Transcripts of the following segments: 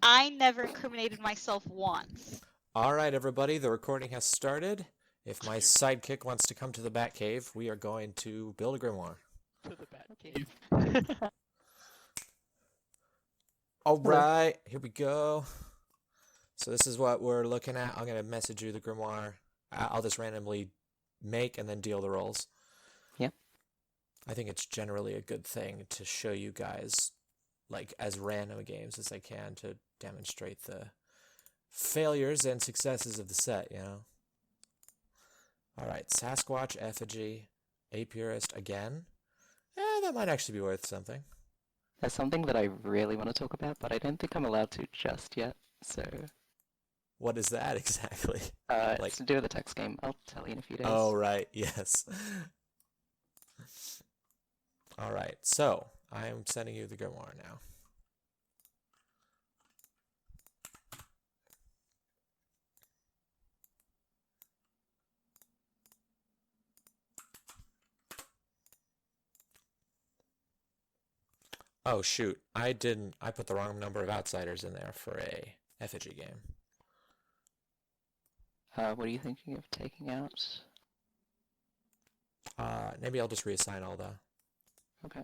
I never incriminated myself once. All right, everybody, the recording has started. If my sidekick wants to come to the Batcave, we are going to build a grimoire. To the Batcave. All right, here we go. So this is what we're looking at. I'm going to message you the grimoire. I'll just randomly make and then deal the rolls. Yep. I think it's generally a good thing to show you guys, like, as random games as I can to demonstrate the failures and successes of the set, you know? All right, Sasquatch, Effigy, Apurist again. That might actually be worth something. There's something that I really want to talk about, but I don't think I'm allowed to just yet, so... What is that exactly? It's to do with the text game. I'll tell you in a few days. Oh, right, yes. All right, so I'm sending you the grimoire now. Oh shoot, I put the wrong number of outsiders in there for a effigy game. What are you thinking of taking out? Maybe I'll just reassign all the... Okay.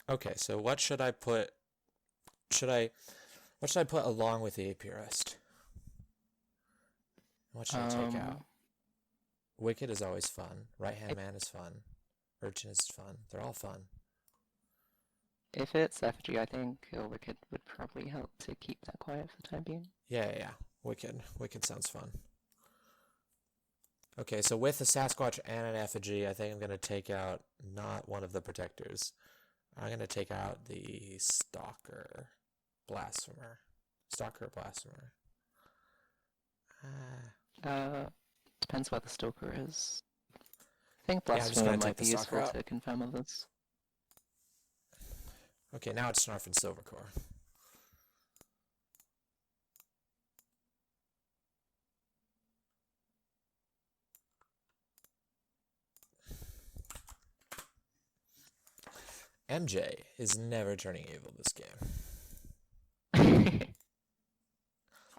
Okay, so what should I put... What should I put along with the Apurist? What should I take out? Wicked is always fun. Right-hand man is fun. Urchin is fun. They're all fun. If it's effigy, I think Wicked would probably help to keep that quiet for the time being. Yeah. Wicked. Wicked sounds fun. Okay, so with the Sasquatch and an effigy, I think I'm going to take out not one of the protectors. I'm going to take out the Stalker Blasphemer. Stalker Blasphemer. Depends where the Stalker is. I think Yeah, I'm just Blasphemer gonna take might the be Stalker useful out. to confirm others. Okay, now it's Snarf and Silvercore. MJ is never turning evil this game.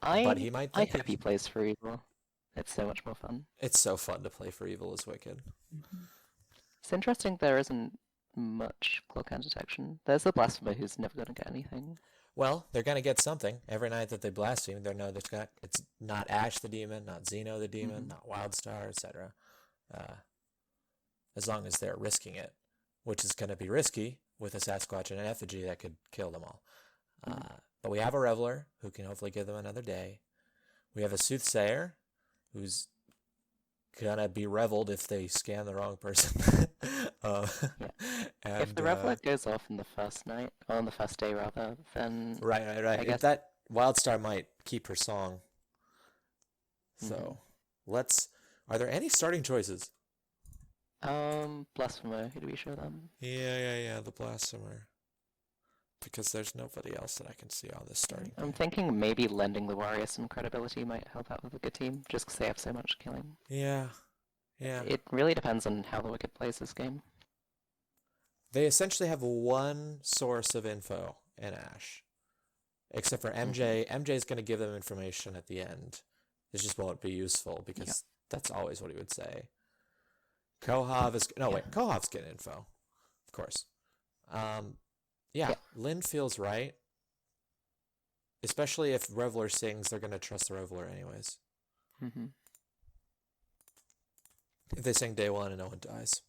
But he might I think hope he plays for evil. It's so much more fun. It's so fun to play for evil as Wicked. It's interesting there isn't much clock hand detection. There's the Blasphemer who's never going to get anything. Well, they're going to get something. Every night that they blaspheme, they know it's not Ash the Demon, not Xeno the Demon, not Wildstar, etc. As long as they're risking it, which is going to be risky with a Sasquatch and an effigy that could kill them all. But we have a Reveler who can hopefully give them another day. We have a Soothsayer who's gonna be reveled if they scan the wrong person. And, if the Reveler goes off in the first night, or on the first day rather, then... Right. If that Wildstar might keep her song. So, are there any starting choices? Blasphemer, who do we show them? Yeah, the Blasphemer. Because there's nobody else that I can see on this starting. I'm thinking maybe lending the Warrior some credibility might help out with a good team, just because they have so much killing. Yeah. It really depends on how the Wicked plays this game. They essentially have one source of info in Ash. Except for MJ. MJ's going to give them information at the end. It just won't be useful, because that's always what he would say. Kohav is... No, wait. Kohav's getting info. Of course. Yeah, Lynn feels right. Especially if Reveler sings, they're going to trust the Reveler anyways. If they sing day one and no one dies.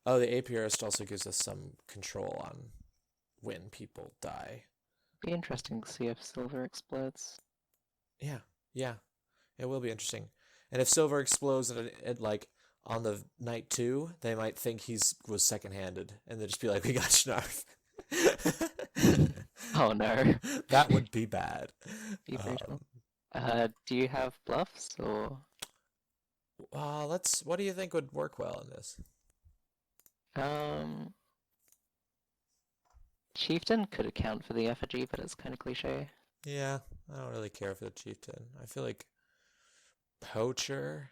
Oh, the Apurist also gives us some control on when people die. Be interesting to see if Silver explodes. Yeah. It will be interesting. And if Silver explodes like on the night 2, they might think was second-handed, and they'll just be like, we got Schnarf. Oh no. That would be bad. Be brutal. Do you have bluffs or? What do you think would work well in this? Chieftain could account for the effigy, but it's kind of cliche. Yeah, I don't really care for the Chieftain. I feel like Poacher,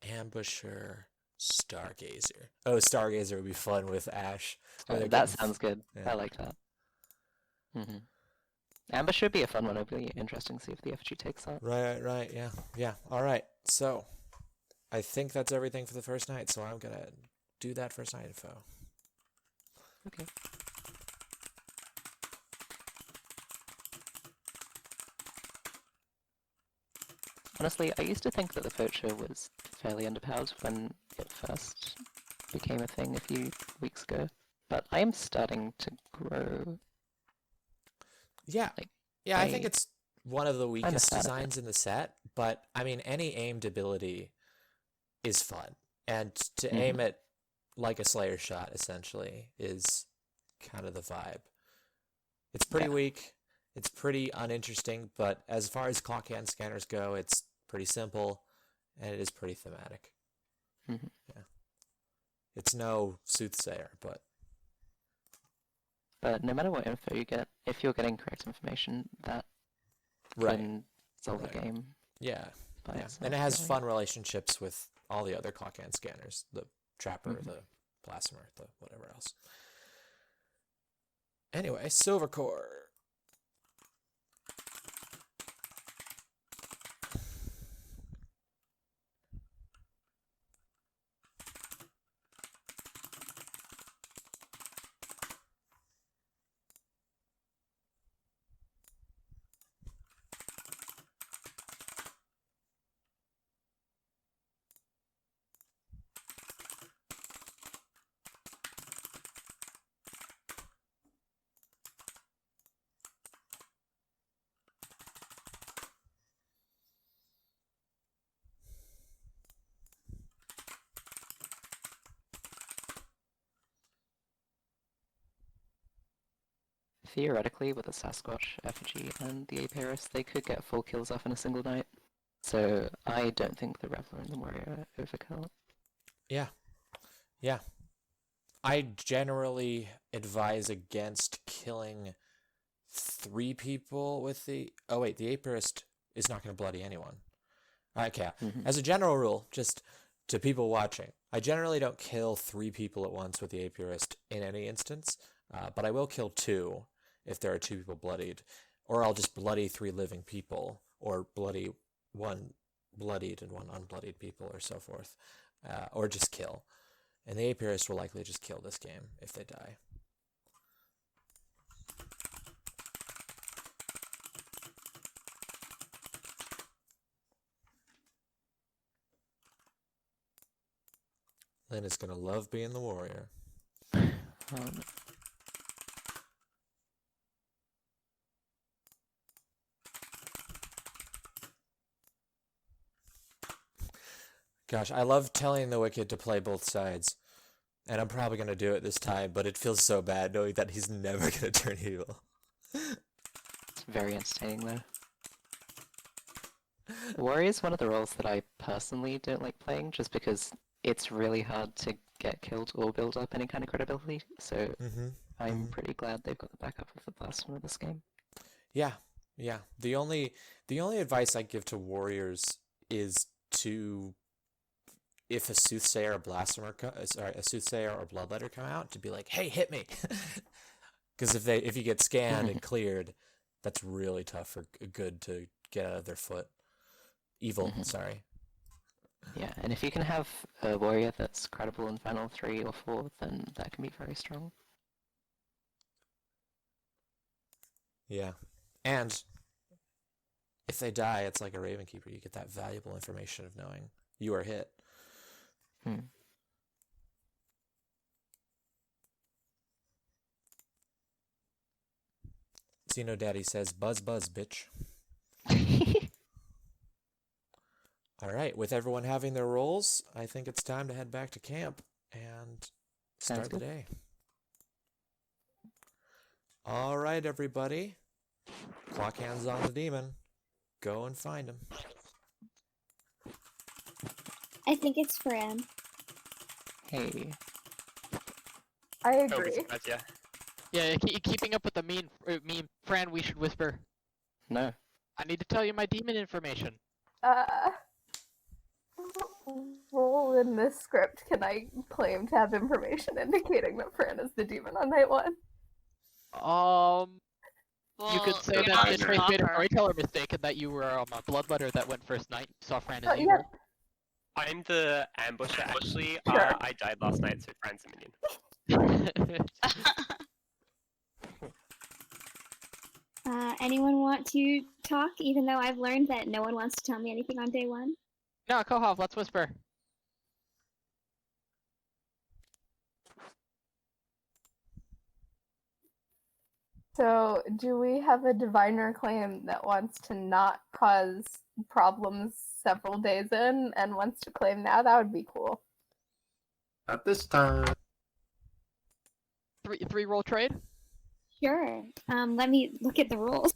Ambusher, Stargazer. Oh, Stargazer would be fun with Ash. where they're That getting- sounds good. yeah. I like that. Amber should be a fun one. It'll be interesting to see if the FG takes that. Right, yeah. All right, so I think that's everything for the first night, so I'm gonna do that first night info. Okay. Honestly, I used to think that the poacher was fairly underpowered when it first became a thing a few weeks ago, but I am starting to grow. Yeah, Like, yeah, I think I- it's one of the weakest fan of it. designs in the set, but I mean, any aimed ability is fun, and to aim it like a Slayer shot essentially is kind of the vibe. It's pretty Yeah. weak, it's pretty uninteresting, but as far as clock hand scanners go, it's pretty simple, and it is pretty thematic. Mhm. Yeah, it's no soothsayer, but But no matter what info you get, if you're getting correct information, that right, can solve right. the game yeah. by Yeah, itself. and it has really. fun relationships with all the other clock hand scanners, the Trapper, Mhm. the Plasmer, the whatever else. Anyway, Silver Core. Theoretically, with the Sasquatch, effigy, and the Aperis, they could get 4 kills off in a single night. So I don't think the Reveler and the Warrior are overkill. Yeah. Yeah. I generally advise against killing 3 people with the... Oh, wait, the Aperist is not going to bloody anyone. Okay. Mhm. As a general rule, just to people watching, I generally don't kill 3 people at once with the Aperist in any instance, but I will kill 2 if there are 2 people bloodied, or I'll just bloody 3 living people, or bloody 1 bloodied and 1 unbloodied people, or so forth, or just kill. And the Aperist will likely just kill this game if they die. Lynn is gonna love being the warrior. Um, Gosh, I love telling the Wicked to play both sides. And I'm probably gonna do it this time, but it feels so bad knowing that he's never gonna turn evil. it's very entertaining though. Warrior is one of the roles that I personally don't like playing, just because it's really hard to get killed or build up any kind of credibility. So Mm-hmm. I'm pretty glad they've got the backup of the Blasphemy of this game. Yeah, yeah. The only advice I give to warriors is to, if a soothsayer or blasphemer, a soothsayer or bloodletter come out, to be like, "Hey, hit me," because if you get scanned and cleared, that's really tough for good to get out of their foot. Evil, sorry. Yeah, and if you can have a warrior that's credible in final 3 or 4, then that can be very strong. Yeah, and if they die, it's like a Raven Keeper. You get that valuable information of knowing you are hit. Xeno Daddy says, "Buzz, buzz, bitch." All right, with everyone having their roles, I think it's time to head back to camp and start the good. day. All right, everybody. Clock hands on the demon. Go and find him. I think it's Fran. Hey. I Oh, agree. that's, yeah. Yeah, keeping up with the mean Fran, we should whisper. No. I need to tell you my demon information. Uh, role in this script can I claim to have information indicating that Fran is the demon on night 1? You could Well, say you're that not the a trace made a stalker. storyteller mistake and that you were a bloodletter that went first night. You saw Fran as Oh, evil. yeah, I'm the ambusher, actually. Sure. I died last night, so Fran's a minion. Anyone want to talk, even though I've learned that no one wants to tell me anything on day 1? No, Kohov, let's whisper. So, do we have a diviner claim that wants to not cause problems several days in and wants to claim now? That would be cool. At this time. Three roll trade? Sure. Let me look at the rules.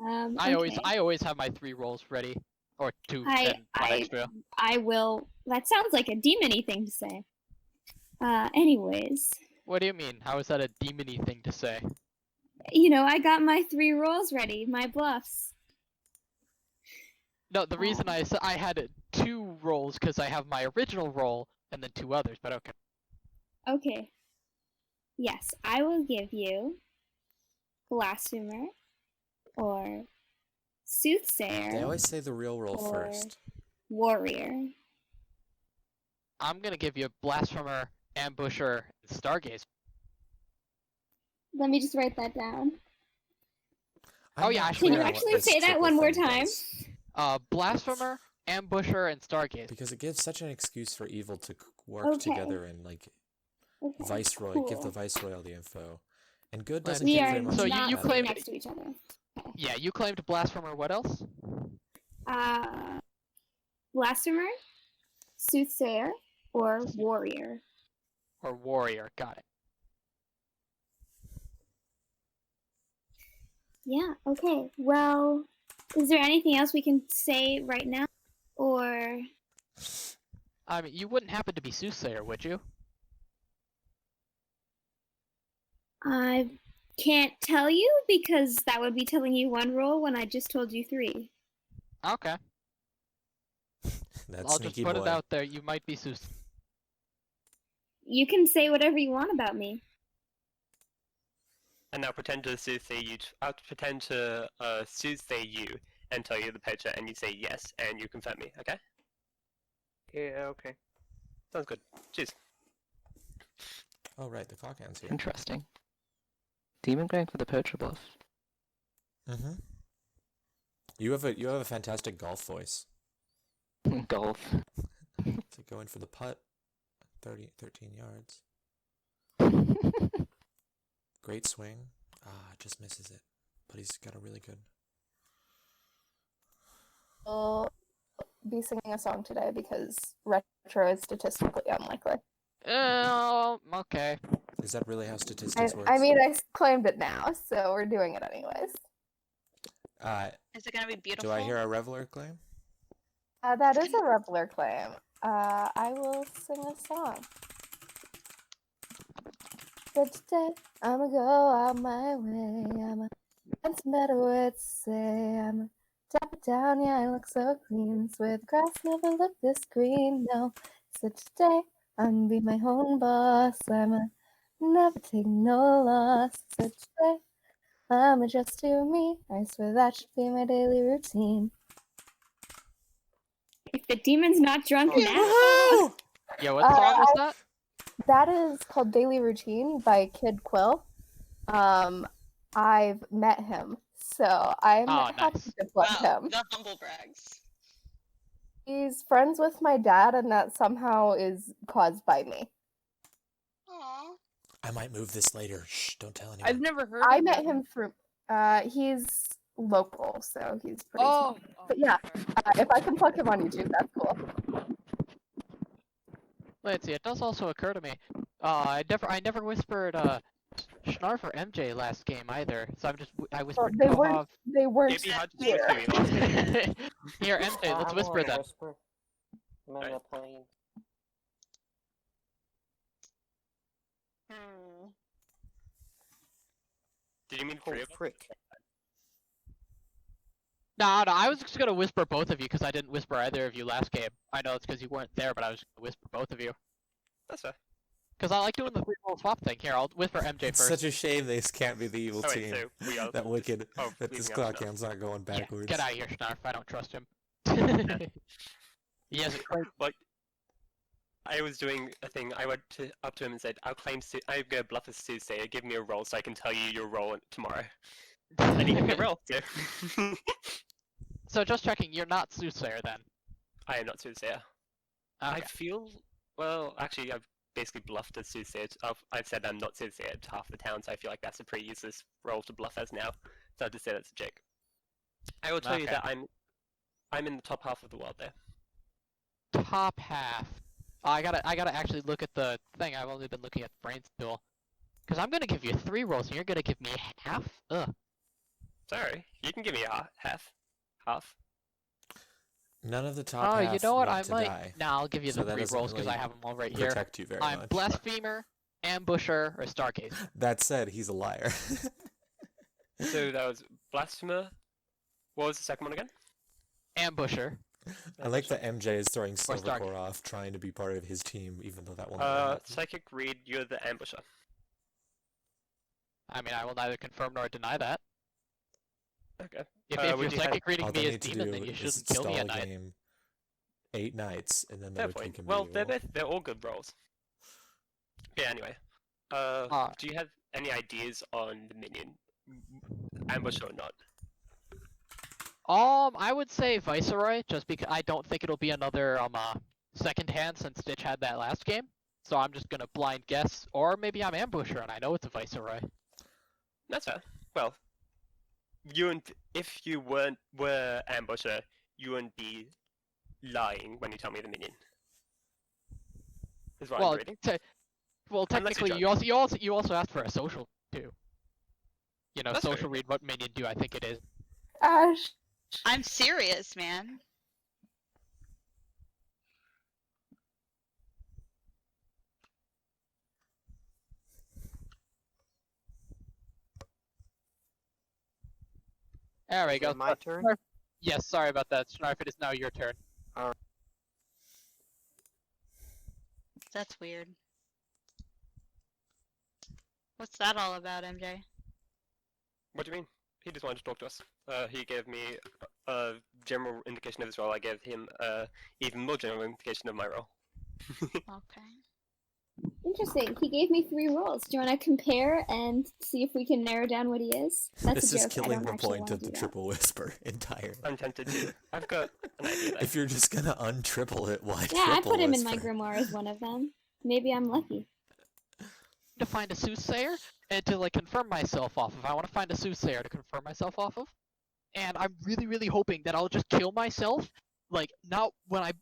I Okay. always have my 3 rolls ready. Or 2 I- and 1 extra. I will. That sounds like a demony thing to say. Anyways, What do you mean? How is that a demony thing to say? I got my 3 rolls ready, my bluffs. No, the reason I had 2 rolls because I have my original roll and then 2 others, but okay. Okay. Yes, I will give you blasphemer or soothsayer. They always say the real roll Or- first. Warrior. I'm gonna give you Blasphemer, Ambusher, and Stargaze. Let me just write that down. I'm Oh, yeah, not I should Can you clear on what actually this say that triple one more thing time? does, Blasphemer, Ambusher, and Stargaze. because it gives such an excuse for evil to work Okay. together and like Okay. Viceroy, give the cool. Viceroy all the info, and good Well, doesn't We give are very much. So not you out of claimed- it. next to each other. Yeah, you claimed Blasphemer. What else? Blasphemer, soothsayer, or warrior. Or Warrior. Got it. Yeah, okay. Well, is there anything else we can say right now? Or I mean, you wouldn't happen to be Soothsayer, would you? I can't tell you because that would be telling you 1 roll when I just told you 3. Okay. That I'll just sneaky put boy. it out there. You might be Sooth. You can say whatever you want about me. And now pretend to soothsay you. I'll pretend to soothsay you and tell you the picture, and you say yes, and you confirm me. Okay? Yeah, okay. Sounds good. Cheers. Oh right, the clock hand's here. Interesting. Demon going for the poacher buff. Mm-hmm. You have a fantastic golf voice. Golf. To go in for the putt, 13 yards. Great swing. Just misses it, but he's got a really good. We'll be singing a song today because retro is statistically unlikely. Okay. Is that really how statistics work? I mean, I claimed it now, so we're doing it anyways. Is it gonna be beautiful? Do I hear a reveler claim? That is a Reveler claim. I will sing a song. But today, I'ma go out my way. I'ma find some better words to say. I'ma tap it down, yeah, I look so clean. Swear the grass never looked this green, no. So today, I'ma be my own boss. I'ma never take no loss. So today, I'ma just do me. I swear that should be my daily routine. If the demon's not drunk now. Yeah, what song was that? That is called Daily Routine by Kid Quill. I've met him, so I'm Oh, happy nice. to plug Wow, him. the humble brags. He's friends with my dad, and that somehow is caused by me. Aww. I might move this later. Shh, don't tell anyone. I've never heard. I met him through. He's local, so he's pretty small. But yeah, if I can plug him on YouTube, that's cool. Let's see. It does also occur to me. I never whispered Schnarf or MJ last game either. So I Well, whispered they Kohov. weren't Maybe hard to here. speak to you last game. Here, MJ, let's whisper that. Right. Playing. Hmm. Did you mean Oh, free of frick. No, I was just gonna whisper both of you because I didn't whisper either of you last game. I know it's because you weren't there, but I was gonna whisper both of you. That's fair. Because I like doing the 3-roll swap thing. Here, I'll whisper MJ It's first. such a shame they can't be the evil Oh, wait, team. so we are That wicked. oh, That this leaving clock out now. hand's not going Yeah, backwards. get out of here, Snarf. I don't trust him. He has a Like, I was doing a thing. I went up to him and said, "I'm gonna bluff a soothsayer. Give me a roll so I can tell you your roll tomorrow." And he gave me a roll. So. So just checking, you're not Soothsayer then? I am not soothsayer. Okay. I feel well. Actually, I've basically bluffed a soothsayer. I've said I'm not soothsayer to half the town, so I feel like that's a pretty useless role to bluff as now. So I'll just say that's a joke. I will tell you Okay. that I'm in the top half of the world there. Top half. I gotta actually look at the thing. I've only been looking at Brains Tool. Because I'm gonna give you 3 rolls and you're gonna give me half? Ugh. Sorry, you can give me a half. Half. None of the top Oh, half you know what? need I to might. die. Nah, I'll give you So the that 3 doesn't rolls because really I have them all right here. Protect you very I'm much. Blasphemer, Ambusher, or Stargazer. That said, he's a liar. So that was Blasphemer. What was the second one again? Ambusher. I like that MJ is throwing Stark. Silvercore off, trying to be part of his team, even though that will never happen. Psychic Read, you're the ambusher. I mean, I will neither confirm nor deny that. Okay. If would you're you have- psychic reading All me they as need to demon, do then you is shouldn't kill me stall at night. game 8 nights, and then the Fair Wiccan point. can Well, be they're evil. they're all good rolls. Yeah. Anyway, do you have any ideas on the minion, ambusher or not? I would say Viceroy, just because I don't think it'll be another second hand since Stitch had that last game. So I'm just gonna blind guess, or maybe I'm Ambusher and I know it's a Viceroy. That's fair. Well, if you were ambusher, you wouldn't be lying when you tell me the minion. Is what Well, I'm reading. well, Unless you're technically, you also asked for a social too. You know, That's social fair. read what minion do I think it is. Ash. I'm serious, man. There we Is go. it my turn? Yes, sorry about that. Snarf, it is now your turn. That's weird. What's that all about, MJ? What do you mean? He just wanted to talk to us. He gave me a general indication of his role. I gave him even more general indication of my role. Okay. Interesting. He gave me 3 rolls. Do you want to compare and see if we can narrow down what he is? That's This a is joke. I killing don't the actually point wanna of do the that. triple whisper entirely. I'm tempted to. I've got an idea. If you're just gonna untriple it, why Yeah, I triple put him in my whisper? grimoire as one of them. Maybe I'm lucky. To find a soothsayer and to like confirm myself off of. I want to find a soothsayer to confirm myself off of, and I'm really hoping that I'll just kill myself. Like not when I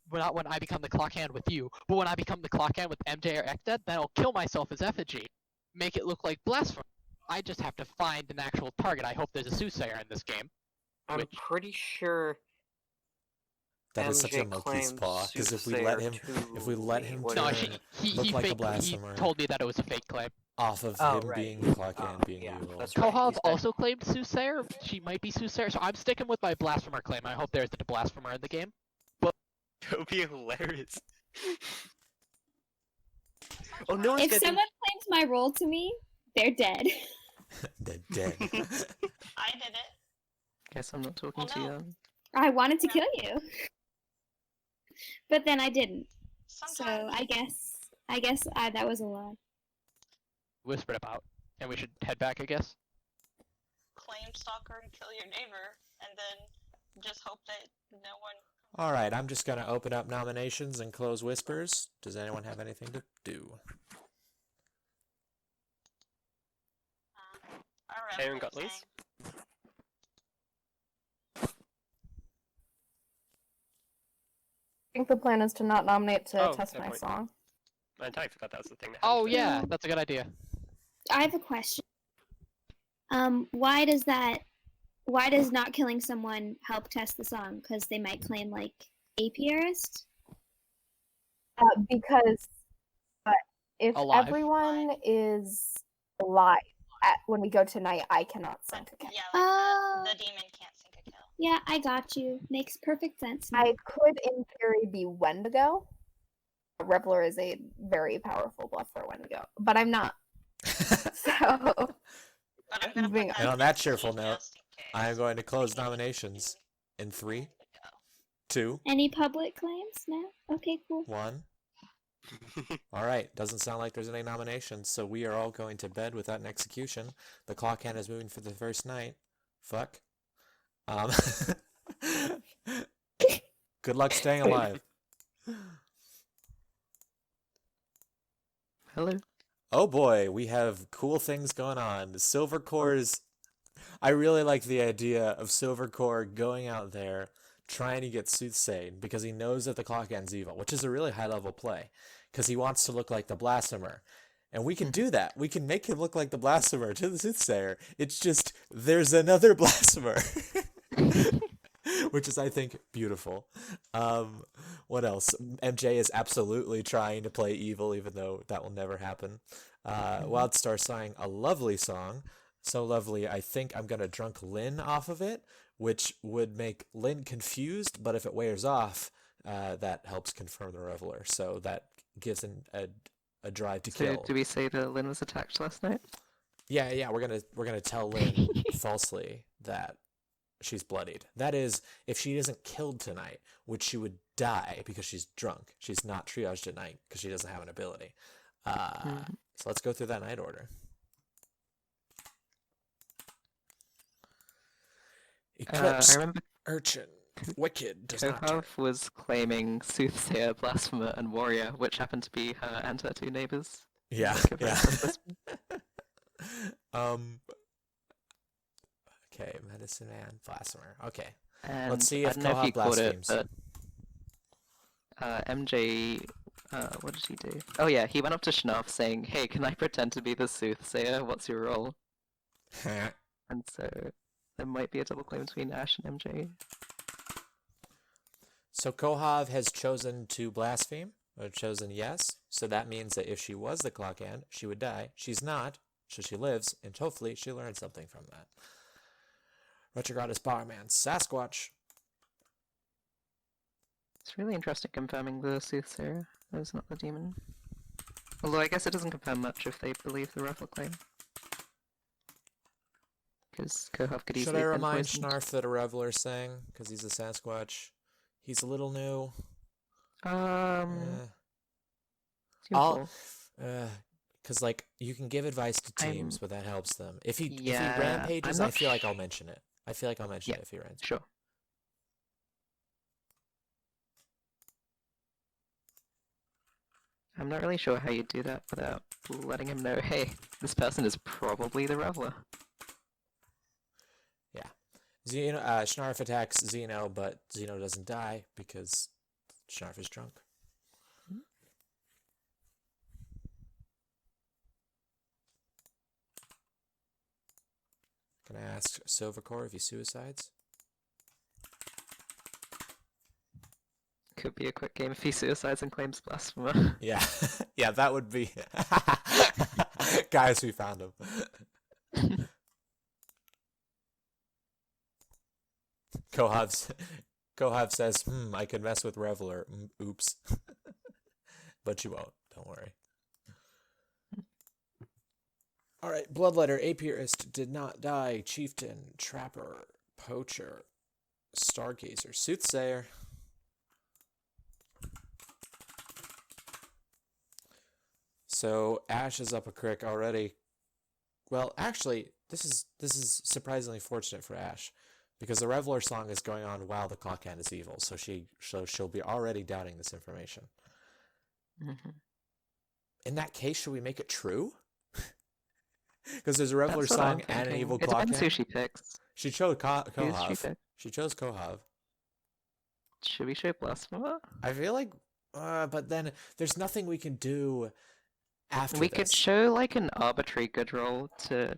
become the clock hand with you, but when I become the clock hand with MJ or Ekdad, then I'll kill myself as effigy, make it look like blasphemy. I just have to find an actual target. I hope there's a soothsayer in this game. I'm pretty sure That is such a MJ monkey's claimed paw. Because if we soothsayer let him, to No, turn he look like a faked. He blasphemer told me that it was a fake claim. off of Oh, him right. being the clock hand, being yeah, evil. that's right. Kohal's He said- also claimed soothsayer. She might be soothsayer, so I'm sticking with my blasphemer claim. I hope there's a blasphemer in the game. It would be hilarious. Oh, no one's If gonna someone claims my role to me, they're dead. They're dead. I did it. Guess I'm not talking Oh, to no. you. I wanted to kill you. But then I didn't. Sometimes So I guess that was a lie. Whispered about, and we should head back, I guess. claim stalker and kill your neighbor, and then just hope that no one. All right, I'm just gonna open up nominations and close whispers. Does anyone have anything to do? Aaron got Liz? I think the plan is to not nominate to Oh, test fair my point. song. I entirely forgot that was the thing. That Oh happened. yeah, that's a good idea. I have a question. Why does not killing someone help test the song? Because they might claim like apiarist? Because if Alive. everyone is alive when we go tonight, I cannot sink a kill. Yeah, Oh. the demon can't sink a kill. Yeah, I got you. Makes perfect sense. I could, in theory, be Wendigo. Reveler is a very powerful bluff for Wendigo, but I'm not. So, But I'm gonna Moving put on. And on that cheerful in note, just in case. I am going to close nominations in 3, 2, Any public claims? No? Okay, cool. 1. All right, doesn't sound like there's any nominations, so we are all going to bed without an execution. The clock hand is moving for the first night. Fuck. Good luck staying alive. Hello. Oh boy, we have cool things going on. Silvercore's. I really like the idea of Silvercore going out there trying to get Soothsaying because he knows that the clock end's evil, which is a really high level play because he wants to look like the Blasphemer. And we can do that. We can make him look like the Blasphemer to the Soothsayer. It's just, there's another Blasphemer. Which is, I think, beautiful. What else? MJ is absolutely trying to play evil, even though that will never happen. Wildstar sang a lovely song. So lovely, I think I'm going to drunk Lynn off of it, which would make Lynn confused, but if it wears off, that helps confirm the Reveler. So that gives a drive to kill. So, do we say that Lynn was attacked last night? Yeah, we're gonna tell Lynn falsely that she's bloodied. That is, if she isn't killed tonight, which she would die because she's drunk. She's not triaged at night because she doesn't have an ability. So let's go through that night order. Eclipse, I remember Urchin, Wicked, does not turn. Kohav was claiming Soothsayer, Blasphemer, and Warrior, which happened to be her and her 2 neighbors. Yeah, Give her yeah. a Okay, Medicine Man, Blasphemer. Okay. And Let's see if I don't know if you Kohav caught it, blasphemes. but MJ, what did he do? Oh yeah, he went up to Schnarf saying, "Hey, can I pretend to be the Soothsayer? What's your role?" And so there might be a double claim between Ash and MJ. So Kohav has chosen to blaspheme, or chosen yes. So that means that if she was the clock hand, she would die. She's not, so she lives, and hopefully she learned something from that. Retrograde is Barman, Sasquatch. It's really interesting confirming the Soothsayer is not the demon. Although I guess it doesn't confirm much if they believe the Reveler claim. Because Kohav could Should easily I have been remind poisoned. Schnarf that a Reveler sang? Because he's a Sasquatch. He's a little new. It's useful. Because, like, you can give advice to teams, but that helps them. If he Yeah, rampages, I'm I not feel like I'll mention it. I feel like I'll mention it if he rampages. Sure. I'm not really sure how you do that without letting him know, hey, this person is probably the Reveler. Yeah. Xeno, Schnarf attacks Xeno, but Xeno doesn't die because Schnarf is drunk. Can I ask Silvercore if he suicides? Could be a quick game if he suicides and claims Blasphemer. Yeah. Yeah, that would be... Guys, we found him. Kohav says, I could mess with Reveler. Oops. But you won't. Don't worry. Alright, Bloodletter, Apiarist, Did Not Die, Chieftain, Trapper, Poacher, Stargazer, Soothsayer. So Ash is up a crick already. Well, actually, this is surprisingly fortunate for Ash, because the Reveler song is going on while the clock hand is evil, so she'll be already doubting this information. In that case, should we make it true? Because there's a Reveler That's what I'm song and an thinking. evil It clock depends hand. who she picks. She chose Who does she Kohav. pick? She chose Kohav. Should we show Blasphemer? I feel like, but then there's nothing we can do after We this. could show like an arbitrary good roll to,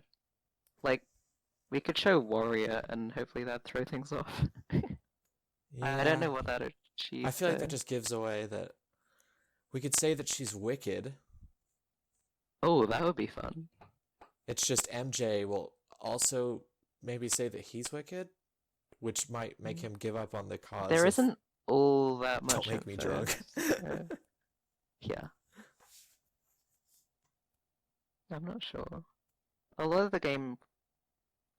like, we could show Warrior and hopefully that'd throw things off. I don't know what that achieves. I feel like that just gives away that we could say that she's wicked. Oh, that would be fun. It's just MJ will also maybe say that he's wicked, which might make him give up on the cause. There of isn't all that much. Don't make me info, drunk. so, yeah. I'm not sure. A lot of the game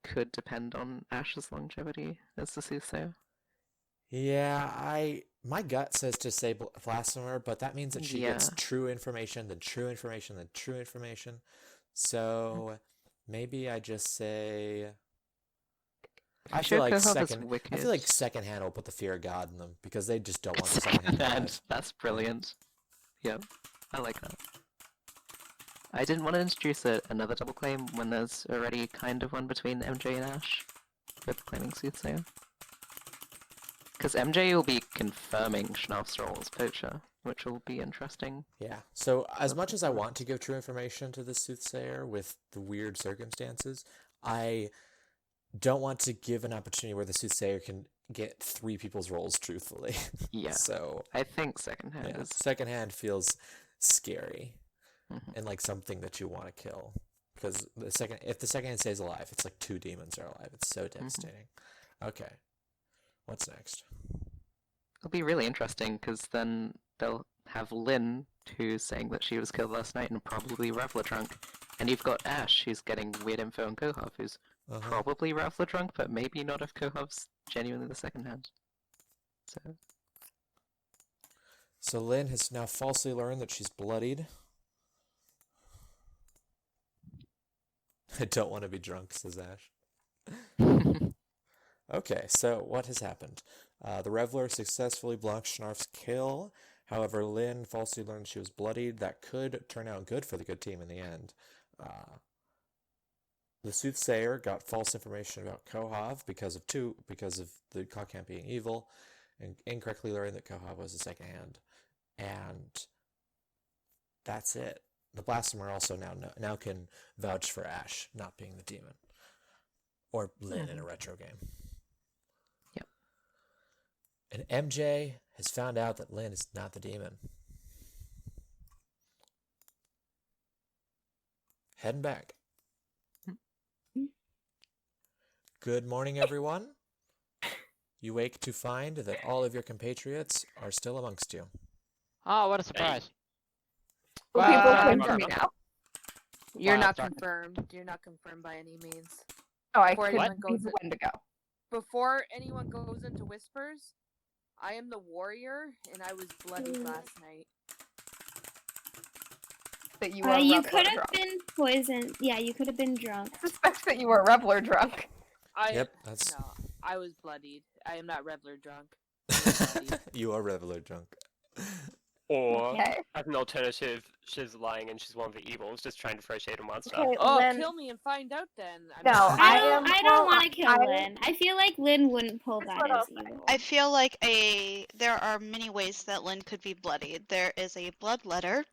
could depend on Ash's longevity as the soothsayer. Yeah, my gut says to say blasphemer, but that means that she gets Yeah. true information, then true information, then true information. So maybe I just say I feel like secondhand will put the fear of God in them because they just don't want the secondhand. Secondhand. That's brilliant. Yep, I like that. I didn't want to introduce another double claim when there's already kind of one between MJ and Ash with claiming soothsayer. Because MJ will be confirming Schnauf's role as poacher, which will be interesting. Yeah. So as much as I want to give true information to the soothsayer with the weird circumstances, I don't want to give an opportunity where the soothsayer can get 3 people's roles truthfully. Yeah. So I think secondhand is secondhand feels scary and like something that you want to kill because if the secondhand stays alive, it's like 2 demons are alive. It's so devastating. Okay. What's next? It'll be really interesting because then they'll have Lynn, who's saying that she was killed last night and probably Reveler drunk, and you've got Ash, who's getting weird info on Kohov, who's probably Reveler drunk, but maybe not if Kohov's genuinely the second hand. So Lynn has now falsely learned that she's bloodied. I don't want to be drunk, says Ash. Okay, so what has happened? The Reveler successfully blocked Schnarf's kill. However, Lynn falsely learned she was bloodied. That could turn out good for the good team in the end. The Soothsayer got false information about Kohov because of the Clockhand being evil, and incorrectly learned that Kohov was the second hand. And that's it. The Blasphemer also now can vouch for Ash not being the demon. Or Lynn in a retro game. Yep. And MJ has found out that Lynn is not the demon. Heading back. Good morning, everyone. You wake to find that all of your compatriots are still amongst you. Oh, what a surprise. Will people claim no, for me no. now? You're Wow, not sorry. confirmed. You're not confirmed by any means. Oh, I Before could anyone be goes the in- Wendigo. Before anyone goes into whispers, I am the warrior, and I was bloodied last night. That you were You Reveler could have drunk. been poisoned. Yeah, you could have been drunk. I suspect that you were Reveler drunk. Yep, that's... No, I was bloodied. I am not Reveler drunk. I was bloodied. You are Reveler drunk. Or, Okay. as an alternative, she's lying and she's one of the evils, just trying to throw shade on Monster. Okay, Oh, Lynn- kill me and find out then. No, I don't well, want to kill I- Lynn. I feel like Lynn wouldn't pull Here's that what as I'll say. evil. I feel like there are many ways that Lynn could be bloodied. There is a bloodletter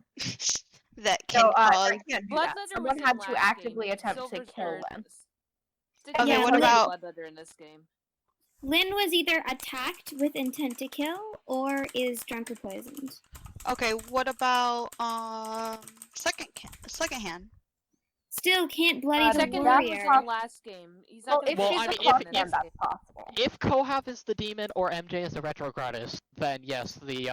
that can No, cause. I can't do that. Bloodletter Someone was had in to last actively game. attempt to Silver's kill Third Lynn. Didn't Okay, have what any about- bloodletter in this game? Lynn was either attacked with intent to kill or is drunk or poisoned. Okay, what about second hand? Still can't bloody the Second that hand was was warrior. in the last game. He's Well, not if gonna Well, she's I the mean, clock if- hand, that's possible. If Kohov is the demon or MJ is the retrogradus, then yes, the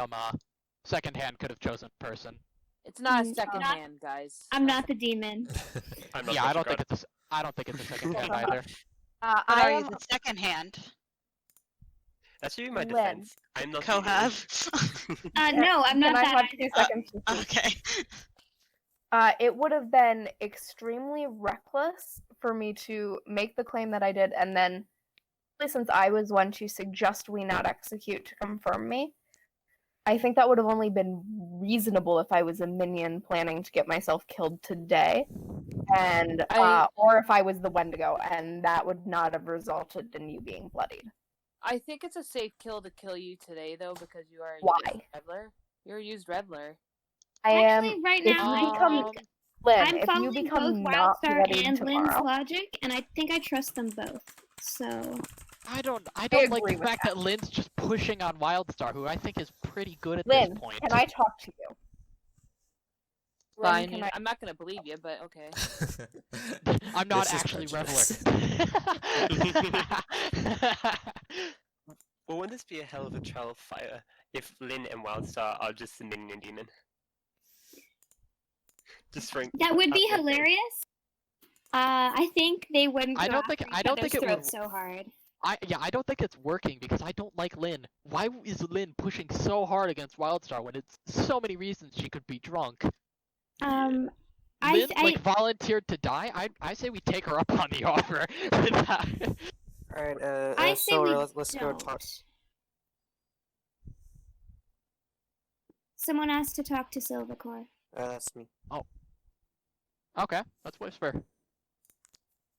second hand could have chosen person. It's not a Mm, second not- hand, guys. I'm not the demon. I'm not Yeah, I don't think Retrograde. it's a second hand either. But I are you am the second hand? That's you, my Lynn. defense. I'm not the Kohov. No, I'm not Can I that. have 2 seconds to speak? Okay. It would have been extremely reckless for me to make the claim that I did, and then, since I was one to suggest we not execute to confirm me, I think that would have only been reasonable if I was a minion planning to get myself killed today, and or if I was the Wendigo, and that would not have resulted in you being bloodied. I think it's a safe kill to kill you today, though, because you are a Why? used Reveler. You're a used Reveler. I am. Actually, right if now, you become Lynn, I'm if you following become both not Wildstar bloodied and Lynn's tomorrow, logic, and I think I trust them both. So I don't like the agree with fact that Lynn's just pushing on Wildstar, who I think is pretty good at Lynn, this point. can I talk to you? Lynn, Fine. can I- I'm not gonna believe you, but okay. I'm not This is actually prejudice. Reveler. Well, wouldn't this be a hell of a trial of fire if Lynn and Wildstar are just the minion demon? Just throwing. That would be out there. hilarious. I think they wouldn't. I go don't think- after I each don't other's think it would- throats so hard. I don't think it's working because I don't like Lynn. Why is Lynn pushing so hard against Wildstar when it's so many reasons she could be drunk? I Lynn volunteered to die. I say we take her up on the offer. Alright, I say so we let's go talk. don't. Someone asked to talk to Silvercore. That's me. Okay, let's whisper.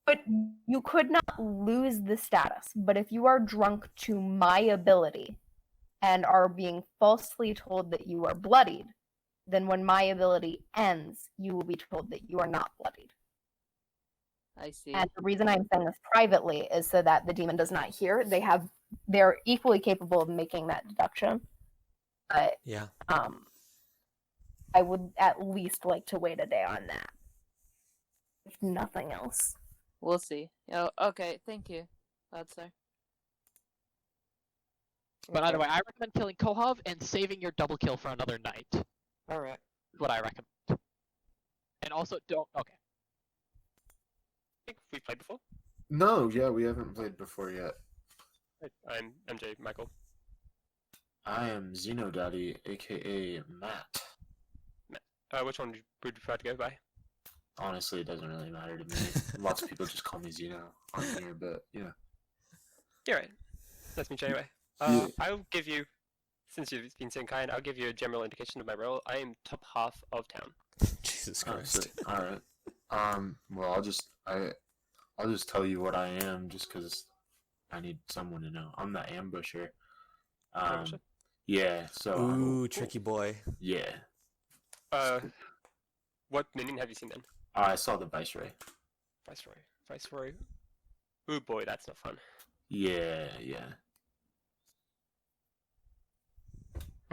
But you could not lose the status. But if you are drunk to my ability and are being falsely told that you are bloodied, then when my ability ends, you will be told that you are not bloodied. I see. And the reason I'm saying this privately is so that the demon does not hear. They're equally capable of making that deduction. But Yeah. I would at least like to wait a day on that. If nothing else. We'll see. Oh, okay, thank you, sir. But either way, I recommend killing Kohov and saving your double kill for another night. Alright. Is what I recommend. And also, don't. Okay. I think we played before. No, yeah, we haven't played before yet. I'm MJ Michael. I am Xenodaddy, aka Matt. Which one would you prefer to go by? Honestly, it doesn't really matter to me. Lots of people just call me Xeno on here, but yeah. You're right. Nice to meet you anyway. Yeah. I'll give you, since you've been so kind, I'll give you a general indication of my role. I am top half of town. Jesus Oh, Christ. Alright. Well, I'll just tell you what I am, just because I need someone to know. I'm the ambusher. Ambusher? Yeah. So. Ooh, tricky boy. Yeah. What minion have you seen then? I saw the Viceroy. Viceroy. Ooh boy, that's not fun. Yeah.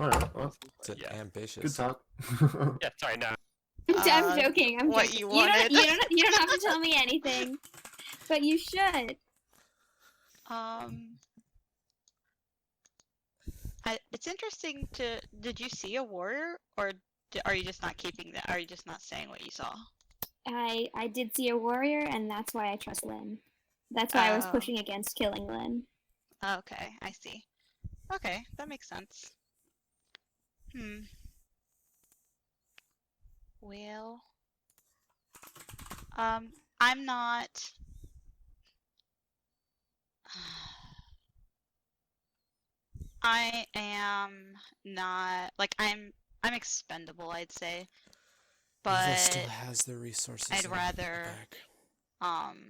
Alright, well, It's Yeah. ambitious. good talk. Yeah, sorry, no. I'm joking. I'm what joking. you You don't, wanted. you don't have to tell me anything, but you should. It's interesting to. Did you see a warrior, or are you just not keeping that? Are you just not saying what you saw? I did see a warrior, and that's why I trust Lynn. That's why I was Oh. pushing against killing Lynn. Okay, I see. Okay, that makes sense. Well, I'm not. I am not like I'm expendable, I'd say, Eva still but has the resources. I'd in the rather back.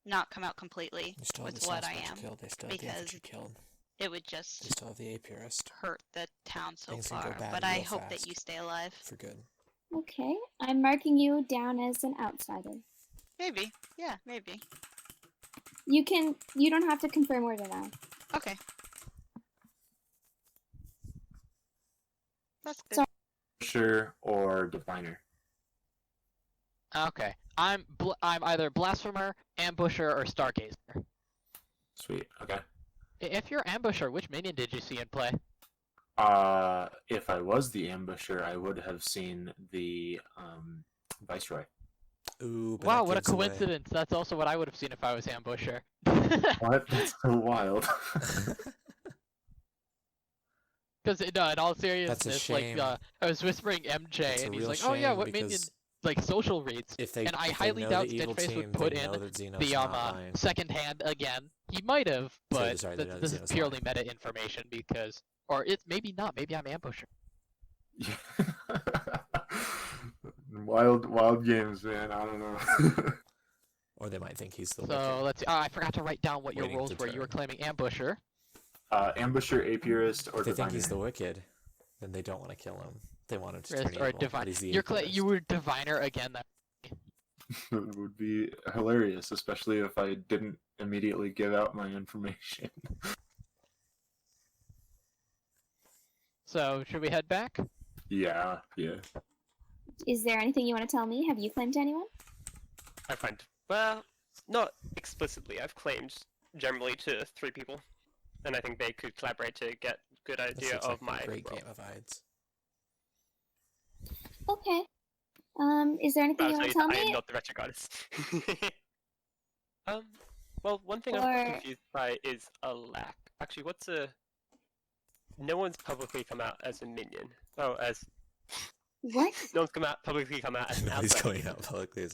not come out completely They still have with the what I Sasquatch am, killed. They still have the because infantry killed. it would They just still have the Apiarist hurt the town so Things can go far. bad But I real hope fast. that you stay alive. for good. Okay, I'm marking you down as an outsider. Maybe, yeah, maybe. You don't have to confirm or deny. Okay. That's good. So- Sure or diviner. Okay. I'm either Blasphemer, Ambusher, or Stargazer. Sweet. Okay. If you're Ambusher, which minion did you see in play? If I was the ambusher, I would have seen the Viceroy. Ooh, but Wow, that what a gives away- coincidence. That's also what I would have seen if I was Ambusher. What? That's so wild. Because no, in all seriousness, shame. I was whispering MJ, It's a and he's real like, "Oh yeah, shame what minion?" because Like social reads. If they, And I if they highly know doubt the evil Stitchface team, would put they in know that Xenos the not lying. second hand again. He might have, but sorry, they know this is Xenos purely lying. meta information because, or it's maybe not. Maybe I'm Ambusher. Wild games, man. I don't know. Or they might think he's the So wicked. let's see. I forgot to write down what your Waiting roles to were. You were turn. claiming Ambusher. Ambusher, Apiarist, or If they diviner. think he's the wicked, then they don't want to kill him. They want him to Or turn evil, but divine. he's the You apiarist. were diviner again. That It would be hilarious, especially if I didn't immediately give out my information. So should we head back? Yeah. Is there anything you want to tell me? Have you claimed anyone? I find, well, not explicitly. I've claimed generally to 3 people. and I think they could collaborate to get good This idea looks of like my a great role. game of Ides. Okay. Is there anything you want to tell I am me? not the retro goddess. Well, one thing Or- I'm confused by is a lack. Actually, what's a... No one's publicly come out as a minion. Oh, as... What? No one's publicly come out as an Nobody's outsider. going out publicly.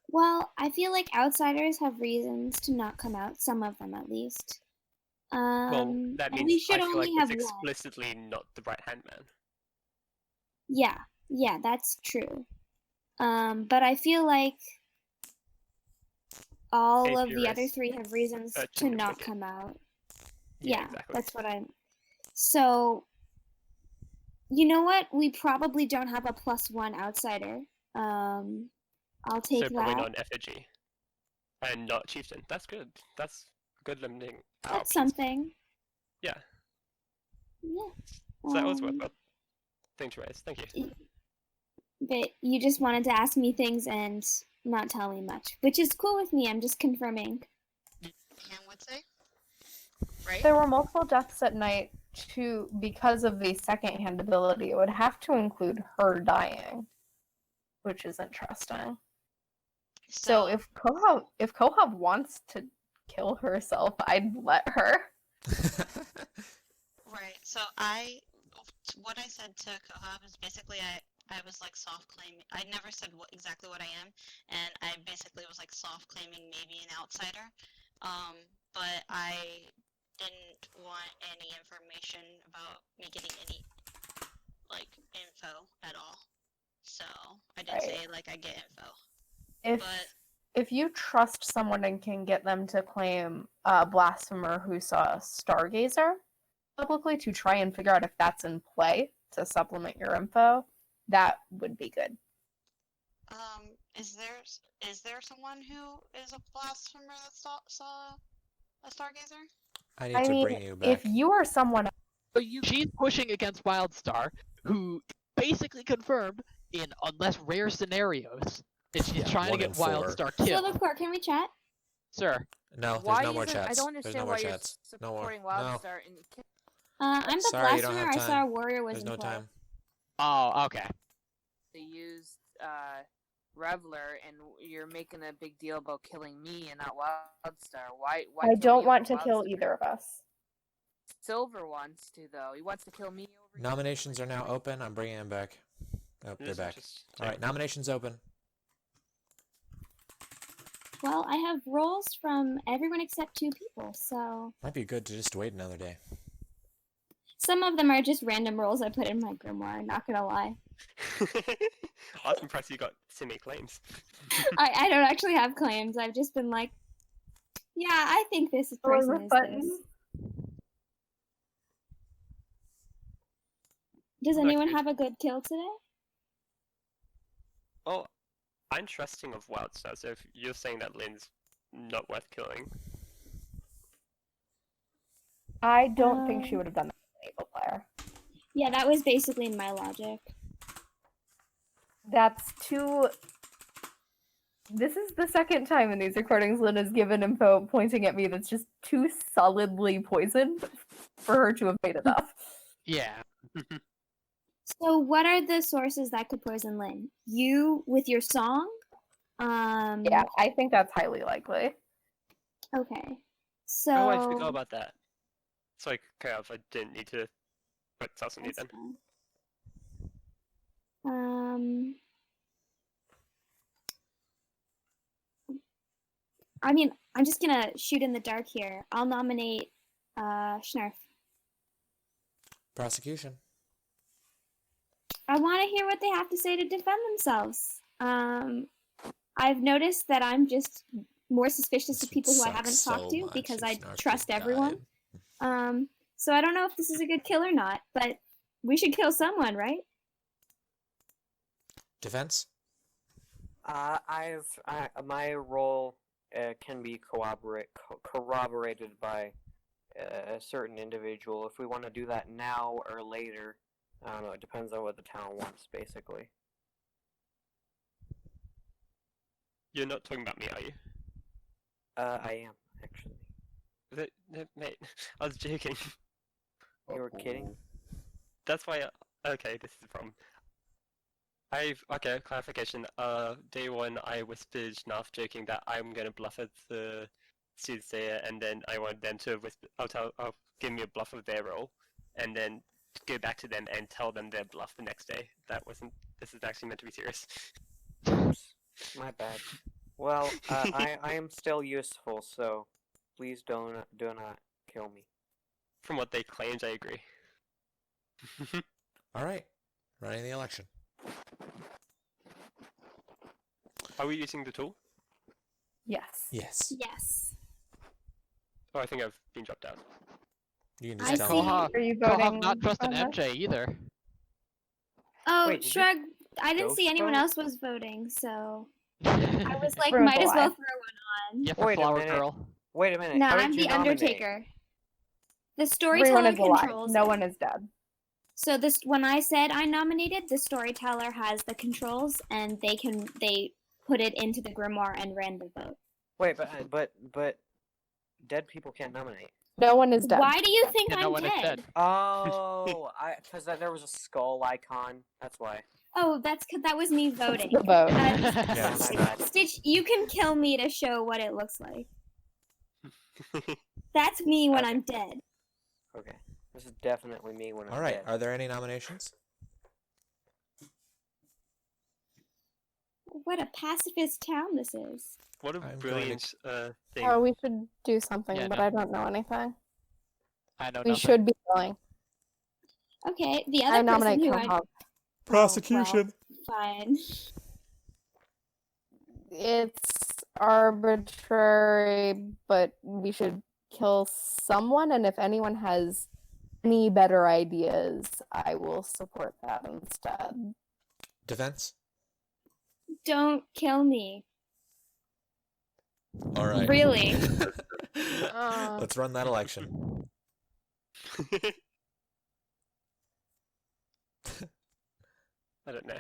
Well, I feel like outsiders have reasons to not come out. Some of them, at least. Well, that and we means should I feel only like have it's one. explicitly not the right-hand man. Yeah, that's true. But I feel like all of the other Apiarist, 3 have reasons to Urchin, and not Wicked. come out. Yeah, Yeah, exactly. that's what I'm. So, you know what? We probably don't have a +1 outsider. I'll take So probably that. not an effigy. And not chieftain. That's good. That's good limiting our That's options. something. Yeah. Yeah. So that was worthwhile thing to raise. Thank you. But you just wanted to ask me things and not tell me much, which is cool with me. I'm just confirming. Pam would say. Right? There were multiple deaths at night too because of the second-hand ability. It would have to include her dying, which is interesting. So if Kohab wants to kill herself, I'd let her. Right. So what I said to Kohab is basically I was like soft claiming. I never said exactly what I am, and I basically was like soft claiming maybe an outsider. But I didn't want any information about me getting any like info at all. So I didn't say like I get info. If you trust someone and can get them to claim a blasphemer who saw a stargazer publicly to try and figure out if that's in play to supplement your info, that would be good. Is there someone who is a blasphemer that saw a stargazer? I need to bring you back. If you are someone, She's pushing against Wildstar, who basically confirmed in unless rare scenarios that she's trying to 1 in get 4. Wildstar So killed. the court, can we chat? Sir. No, there's Why no more isn't- chats. I don't There's understand no more why you're chats. No more. supporting No. Wildstar and I'm the Sorry, you don't blasphemer. have I saw a time. warrior was There's in no play. time. Oh, okay. they used Reveler, and you're making a big deal about killing me and not Wildstar. Why I kill don't me want to over kill Wildstar? either of us. Silver wants to though. He wants to kill me over. Nominations are now open. I'm bringing them back. Oh, they're This is back. just- All right, nominations open. Well, I have rolls from everyone except 2 people, so Might be good to just wait another day. some of them are just random rolls I put in my grimoire. Not gonna lie. I was impressed you got semi claims. I don't actually have claims. I've just been like, yeah, I think this person is this. Does anyone have a good kill today? Well, I'm trusting of Wildstar, so if you're saying that Lynn's not worth killing, I don't think she would have done that with an evil player. Yeah, that was basically my logic. That's too. This is the second time in these recordings Lynn has given info pointing at me that's just too solidly poisoned for her to have made it up. Yeah. So what are the sources that could poison Lynn? You with your song? Yeah, I think that's highly likely. Okay. So oh, I forgot about that. So I I didn't need to put Sauce on you then. I mean, I'm just gonna shoot in the dark here. I'll nominate Schnarf. Prosecution. I want to hear what they have to say to defend themselves. I've noticed that I'm just more suspicious of people who I haven't talked to because I trust everyone. So I don't know if this is a good kill or not, but we should kill someone, right? Defense? My role can be corroborated by a certain individual. If we want to do that now or later, I don't know. It depends on what the town wants, basically. You're not talking about me, are you? I am actually. Mate, I was joking. You were kidding? That's why. Okay, this is the problem. Okay, clarification. Day one, I whispered Schnarf joking that I'm gonna bluff at the soothsayer, and then I want them to whisper. I'll give me a bluff of their roll, and then go back to them and tell them their bluff the next day. That wasn't. This is actually meant to be serious. Oops, my bad. Well, I am still useful, so please do not kill me. From what they claimed, I agree. All right, running the election. Are we using the tool? Yes. Yes. Yes. Oh, I think I've been dropped out. You can I just tell see. me. Are you Kohav voting? not trust an on this? MJ either. Oh, Wait, did you Shrug, I didn't see ghost anyone vote? else was voting, so yeah, I was like, Ruined might the as well lie. throw one on. for Wait a Flower minute. Girl. Wait a minute. No, How I'm did you the nominate? Undertaker. The Everyone storyteller is alive. controls No it. one is dead. So this, when I said I nominated, the storyteller has the controls, and they put it into the grimoire and ran the vote. Wait, but dead people can't nominate. No one is dead. Why do you think Yeah, I'm no one is dead? dead. Oh, because there was a skull icon. That's why. Oh, that was me voting. The vote. Yeah. My bad. Stitch, you can kill me to show what it looks like. That's me when Okay. I'm dead. Okay, this is definitely me when I'm All right. dead. Are there any nominations? What a pacifist town this is. What a I'm going to- brilliant thing. Oh, we should do something, Yeah, but no. I don't know anything. I know We nothing. should be going. Okay, the I other nominate person who I... Kohav. Prosecution. Fine. It's arbitrary, but we should kill someone, and if anyone has any better ideas, I will support that instead. Defense. Don't kill me. All right. Really? Let's run that election. I don't know.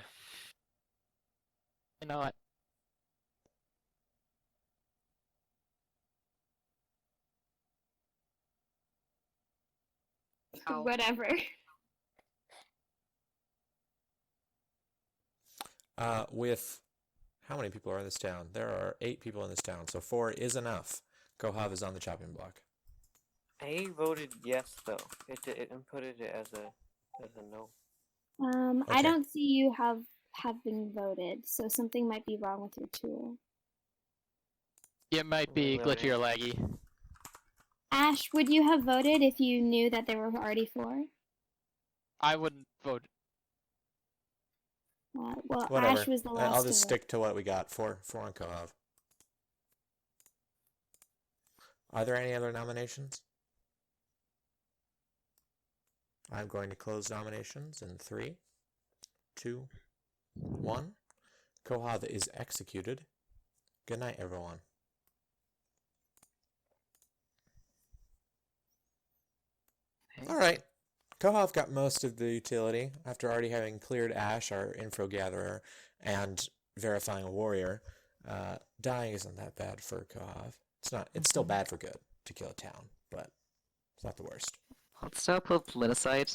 You know what? Ow. Whatever. With how many people are in this town? There are 8 people in this town, so 4 is enough. Kohav is on the chopping block. I voted yes though. It inputted it as a no. I Okay. don't see you have been voted, so something might be wrong with your tool. It might be glitchy or laggy. Ash, would you have voted if you knew that there were already 4? I wouldn't vote. Well, Whatever. Ash was the last I'll to just vote. stick to what we got. 4 on Kohav. Are there any other nominations? I'm going to close nominations in 3, 2, 1. Kohav is executed. Good night, everyone. All right. Kohav got most of the utility after already having cleared Ash, our info gatherer, and verifying a warrior. Dying isn't that bad for Kohav. It's not. It's still bad for good to kill a town, but it's not the worst. Hotstyle pulled Lynn aside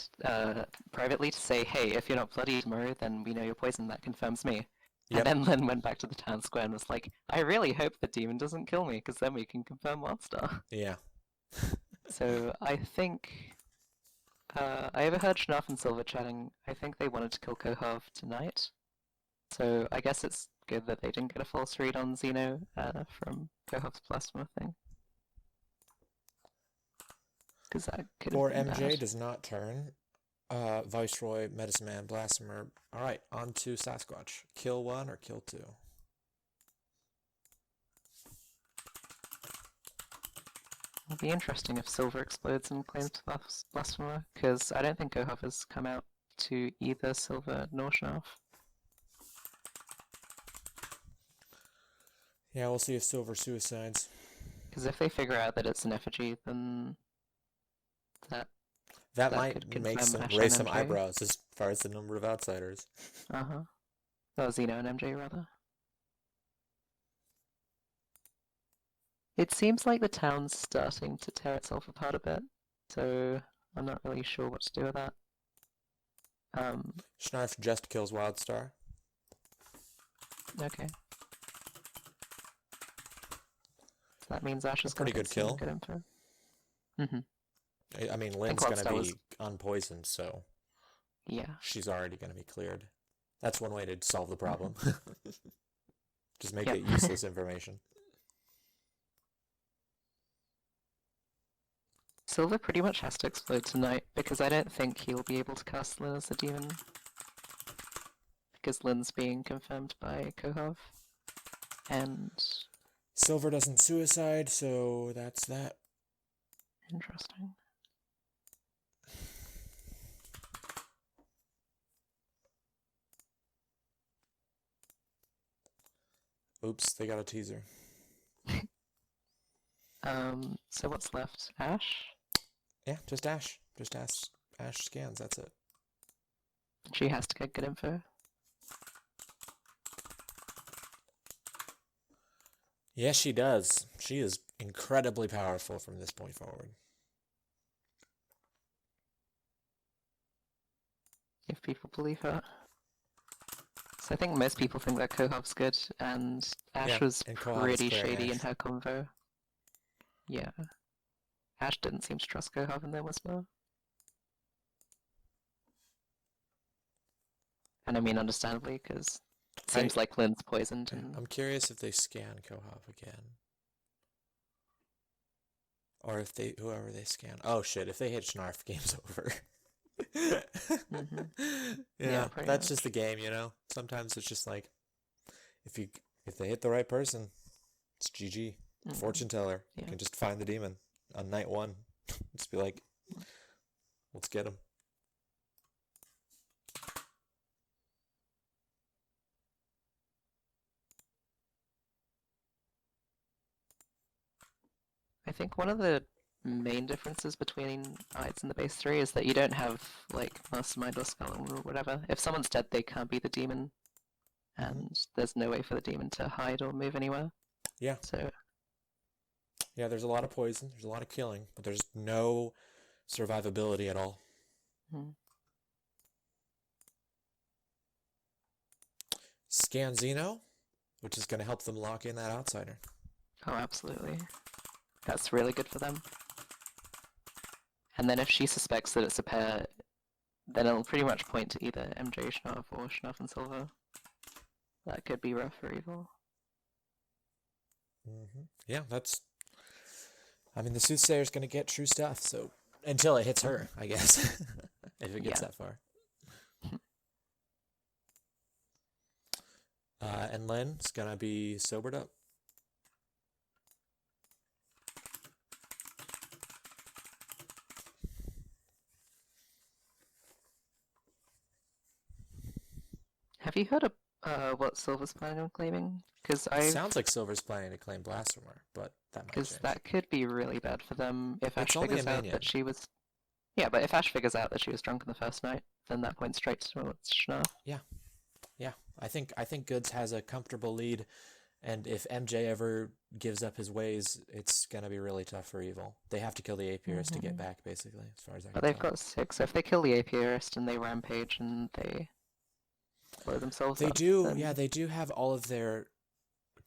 privately to say, hey, if you're not bloody tomorrow, then we know you're poisoned. That confirms me. Yep. And then Lynn went back to the town square and was like, I really hope the demon doesn't kill me, because then we can confirm Hotstyle. Yeah. So I think... I overheard Schnarf and Silver chatting. I think they wanted to kill Kohav tonight. So I guess it's good that they didn't get a false read on Xeno from Kohav's plasma thing. Because that could Or have been MJ bad. does not turn. Viceroy, Medicine Man, Blasphemer. All right, on to Sasquatch. Kill 1 or kill 2? It'll be interesting if Silver explodes and claims Blasphemer, because I don't think Kohav has come out to either Silver nor Schnarf. Yeah, we'll see if Silver suicides. Because if they figure out that it's an effigy, then that That That might could make confirm some Ash raise and some MJ. eyebrows as far as the number of outsiders. uh-huh. Oh, Xeno and MJ rather. It seems like the town's starting to tear itself apart a bit, so I'm not really sure what to do with that. Schnarf just kills Wildstar. Okay. So that means Ash is Pretty gonna good get some kill. good info. Mm-hmm. I mean, Lynn's Clocktower gonna was- be unpoisoned, so Yeah. she's already gonna be cleared. That's one way to solve the problem. Just make Yep. it useless information. Silver pretty much has to explode tonight, because I don't think he'll be able to cast Lynn as a demon. Because Lynn's being confirmed by Kohov. And... Silver doesn't suicide, so that's that. Interesting. Oops, they got a teaser. So what's left? Ash? Yeah, just Ash. Just Ash scans, that's it. She has to get good info. Yes, she does. She is incredibly powerful from this point forward. If people believe her. So I think most people think that Kohov's good, and Ash Yeah, was and Kohov is pretty clearing shady in Ash. her convo. Yeah. Ash didn't seem to trust Kohov in their whisper. And I mean, understandably, because it seems like Lynn's poisoned. And... I'm curious if they scan Kohov again. Or if they, whoever they scan. Oh shit, if they hit Schnarf, game's over. Yeah, pretty that's much. just the game, you know? Sometimes it's just like, if they hit the right person, it's GG. Fortune teller. You Yeah. can just find the demon on night one. Just be like, let's get him. I think one of the main differences between Ides and the base 3 is that you don't have, like, Mastermind or Skeleton or whatever. If someone's dead, they can't be the demon, and there's no way for the demon to hide or move anywhere. Yeah. So, Yeah, there's a lot of poison, there's a lot of killing, but there's no survivability at all. Scan Xeno, which is going to help them lock in that outsider. oh, absolutely. That's really good for them. And then if she suspects that it's a pair, then it'll pretty much point to either MJ Schnauf or Schnauf and Silver. That could be rough or evil. Yeah, that's... I mean, the Soothsayer's going to get true stuff, so... Until it hits her, I guess. If it gets Yeah. that far. And Lynn's going to be sobered up. Have you heard of what Silver's planning on claiming? Because Sounds like Silver's planning to claim Blasphemer, but that might Because change. that could be really bad for them if Ash It's only figures a out minion. that she was... Yeah, but if Ash figures out that she was drunk on the first night, then that points straight towards Schnauf. Yeah. I think Goods has a comfortable lead, and if MJ ever gives up his ways, it's gonna be really tough for Evil. They have to kill the Apiarist to get back, basically, as far as I can But they've tell. got 6, so if they kill the Apiarist and they rampage and they blow themselves They up, do, then... yeah, they do have all of their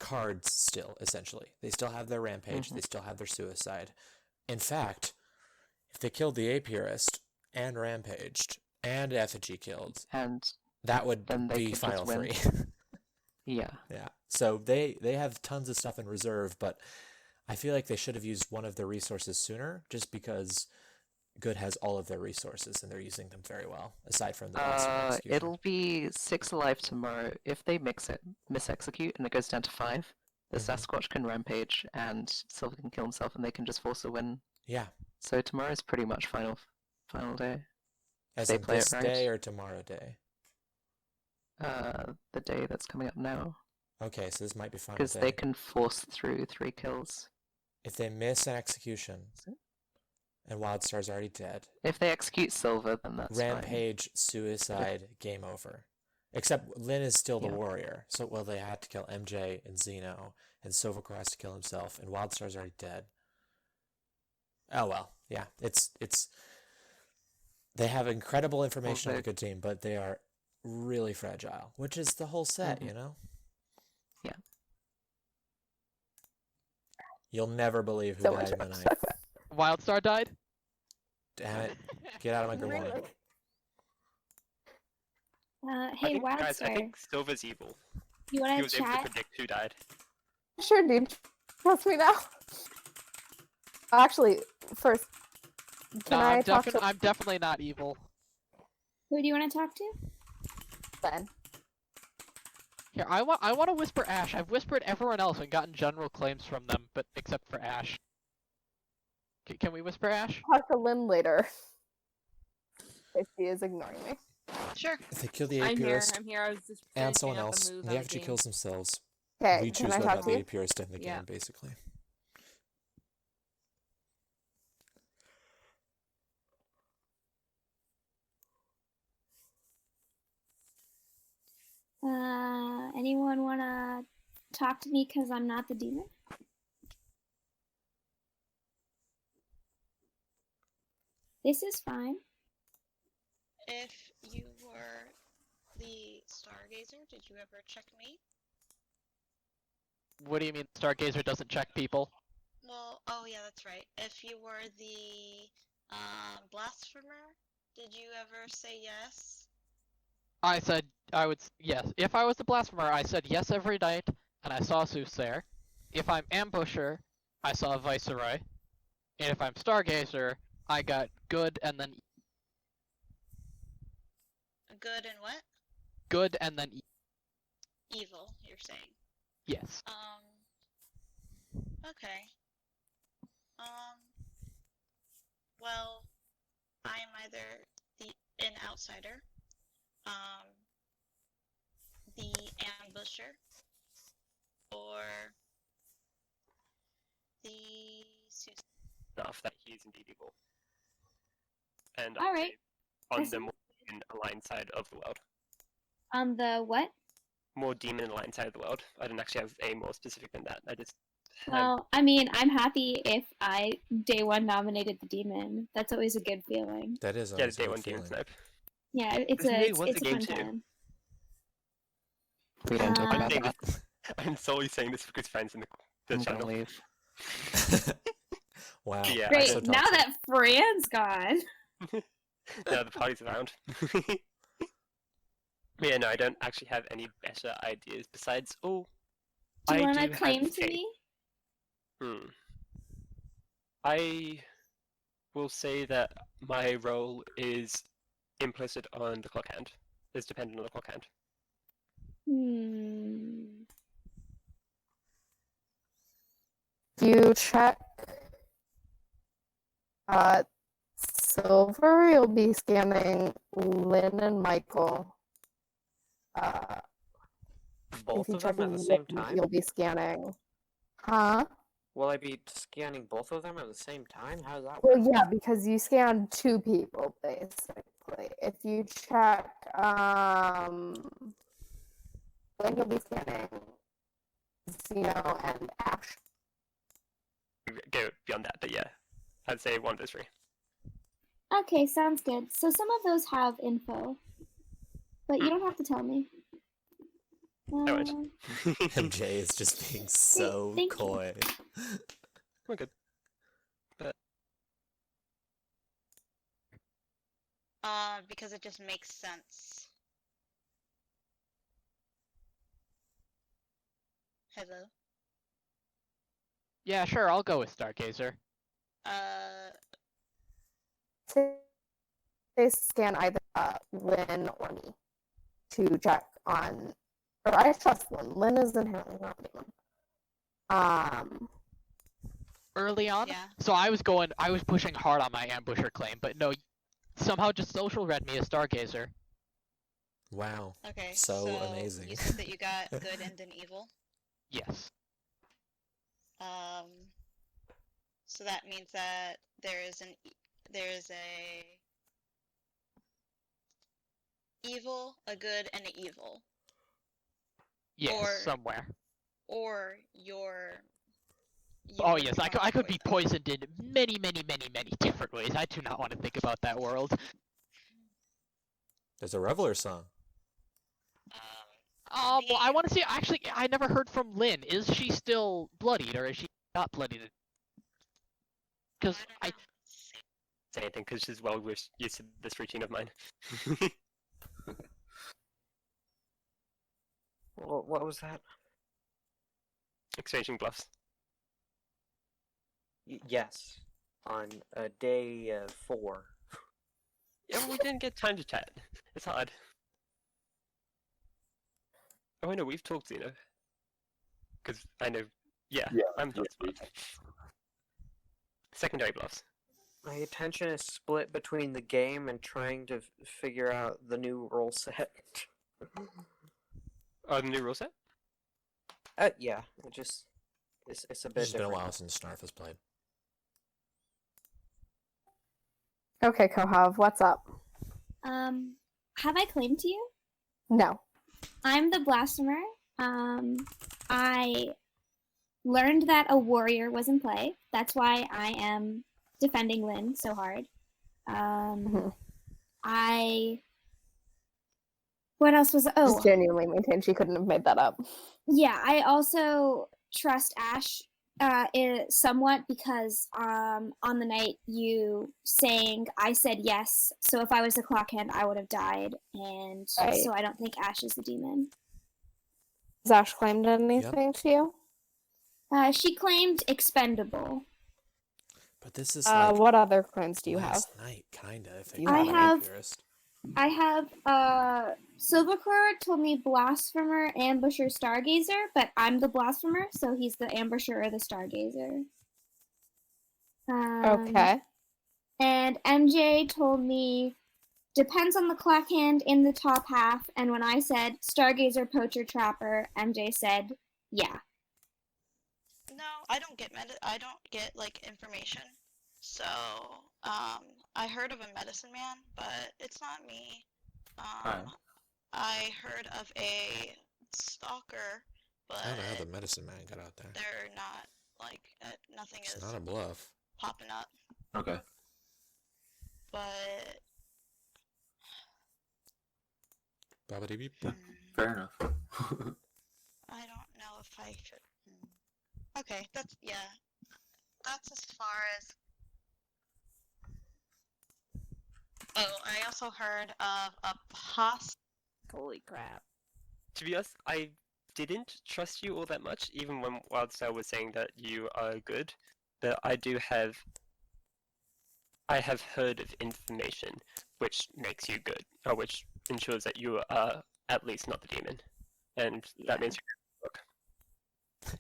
cards still, essentially. They still have their Rampage, they still have their Suicide. In fact, if they killed the Apiarist and Rampaged and Effigy killed, And that would then they be could final just win. 3. Yeah. Yeah. So they have tons of stuff in reserve, but I feel like they should have used one of their resources sooner, just because Good has all of their resources and they're using them very well, aside from the Blasphemer execution. It'll be 6 alive tomorrow. If they misexecute and it goes down to 5, the Sasquatch can rampage and Silver can kill himself and they can just force a win. Yeah. So tomorrow's pretty much final day. As they in play it this right. day or tomorrow day? The day that's coming up now. Okay, so this might be final Because day. they can force through 3 kills. If they miss an execution and Wildstar's already dead, If they execute Silver, then that's fine. Rampage, Suicide, game over. Except Lynn is still the Yeah. warrior. So, well, they had to kill MJ and Zeno, and Silvercore has to kill himself, and Wildstar's already dead. Oh, well. Yeah, it's... They have incredible information on a good team, but they are really fragile, which is the whole set, you know? Yeah. You'll never believe who So died much in the night. Wildstar died? Damn it. Get out of my good morning. Hey, Guys, I Wildstar, think Silver's evil. you He want was to able to chat? predict who died. Sure, dude. Trust me now. Actually, first, can No, I talk to I'm definitely not evil. Who do you want to talk to? Ben? Here, I want to whisper Ash. I've whispered everyone else and gotten general claims from them, but except for Ash. Can we whisper Ash? Talk to Lynn later. If she is ignoring me. Sure. If they kill the I'm here. Apurist I'm here. I was just and finishing someone up else, a move they on have to game. kill themselves. Okay, We can choose I whether talk about to the you? Apurist in the Yeah. game, basically. Anyone want to talk to me because I'm not the demon? This is fine. If you were the Stargazer, did you ever check me? What do you mean Stargazer doesn't check people? Well, oh yeah, that's right. If you were the Blasphemer, did you ever say yes? I said I would yes. If I was the Blasphemer, I said yes every night, and I saw Soothsayer. If I'm Ambusher, I saw Viceroy. And if I'm Stargazer, I got good and then Good and what? good and then Evil, you're saying. yes. Okay. Well, I'm either an outsider, the ambusher, or the Enough that he is indeed evil. And All right. on the more demon-aligned side of the world. On the what? More demon-aligned side of the world. I don't actually have a more specific than that. I just Well, I mean, I'm happy if I day one nominated the demon. That's always a good feeling. That is get a always a day good one demon feeling. snipe. Yeah, it's Listen, a maybe it's, once it's a a game fun too. time. We don't talk Uh, about saying that. this- I'm solely saying this because friends in the I'm gonna channel. leave. Wow. Yeah, Great. so Now toxic. that Fran's gone. Now the party's around. Yeah, no, I don't actually have any better ideas besides, Do you want to have claim to faith. me? I will say that my role is implicit on the clock hand. Is dependent on the clock hand. You check Silver, you'll be scanning Lynn and Michael. Both if you of them check at the same Lynn, time? you'll be scanning. Huh? Will I be scanning both of them at the same time? How does that Well, work? yeah, because you scan two people, basically. If you check, then you'll be scanning Zeno and Ash. Go beyond that, but yeah, I'd say one of those three. Okay, sounds good. So some of those have info, but you don't have to tell me. No worries. MJ is just being so thank you. coy. We're good. Because it just makes sense. Hello? Yeah, sure, I'll go with Stargazer. They scan either Lynn or me to check on, or I trust Lynn. Lynn is inherently not demon. Early on, Yeah. so I was pushing hard on my ambusher claim, but no, somehow just social read me as Stargazer. Wow. Okay, So so amazing. you said that you got good and then evil. Yes. So that means that there is evil, a good, and an evil. Yes, Or- somewhere. Or you Oh would yes, become I could be poisoned. poisoned in many, many, many, many different ways. I do not want to think about that world. There's a Reveler song. Well, I want to see. Actually, I never heard from Lynn. Is she still bloodied, or is she not bloodied? Because I Say anything because she's well used to this routine of mine. What was that? Exchanging bluffs. Yes, on day 4. Yeah, we didn't get time to chat. It's hard. Oh, I know, we've talked, Xeno. Because I know, yeah, I'm not smart. Secondary bluffs. My attention is split between the game and trying to figure out the new rule set. Oh, the new rule set? Yeah, it's a bit It's been different. a while since Snarf has played. Okay, Kohav, what's up? Have I claimed to you? No. I'm the blasphemer. I learned that a warrior was in play. That's why I am defending Lynn so hard. What else was? Oh, Just genuinely maintain she couldn't have made that up. yeah. I also trust Ash somewhat because on the night you saying I said yes. So if I was a clock hand, I would have died, and Right. so I don't think Ash is the demon. Has Ash claimed anything to you? She claimed expendable. But this is like What other claims do you have? last night, kinda. If You I have- purist. I have Silvercore told me blasphemer, ambusher, stargazer, but I'm the blasphemer, so he's the ambusher or the stargazer. Okay. And MJ told me depends on the clock hand in the top half, and when I said stargazer, poacher, trapper, MJ said yeah. No, I don't get like information. So, I heard of a medicine man, but it's not me. Alright. I heard of a stalker, but I don't know how the medicine man got out there. they're not like nothing It's is not a bluff. popping up. Okay. But Ba-ba-dee-beep. Fair enough. I don't know if I should. Okay, that's as far as. Oh, I also heard of a Holy crap. To be honest, I didn't trust you all that much, even when Wildstar was saying that you are good. But I have heard of information which makes you good, or which ensures that you are at least not the demon. And that means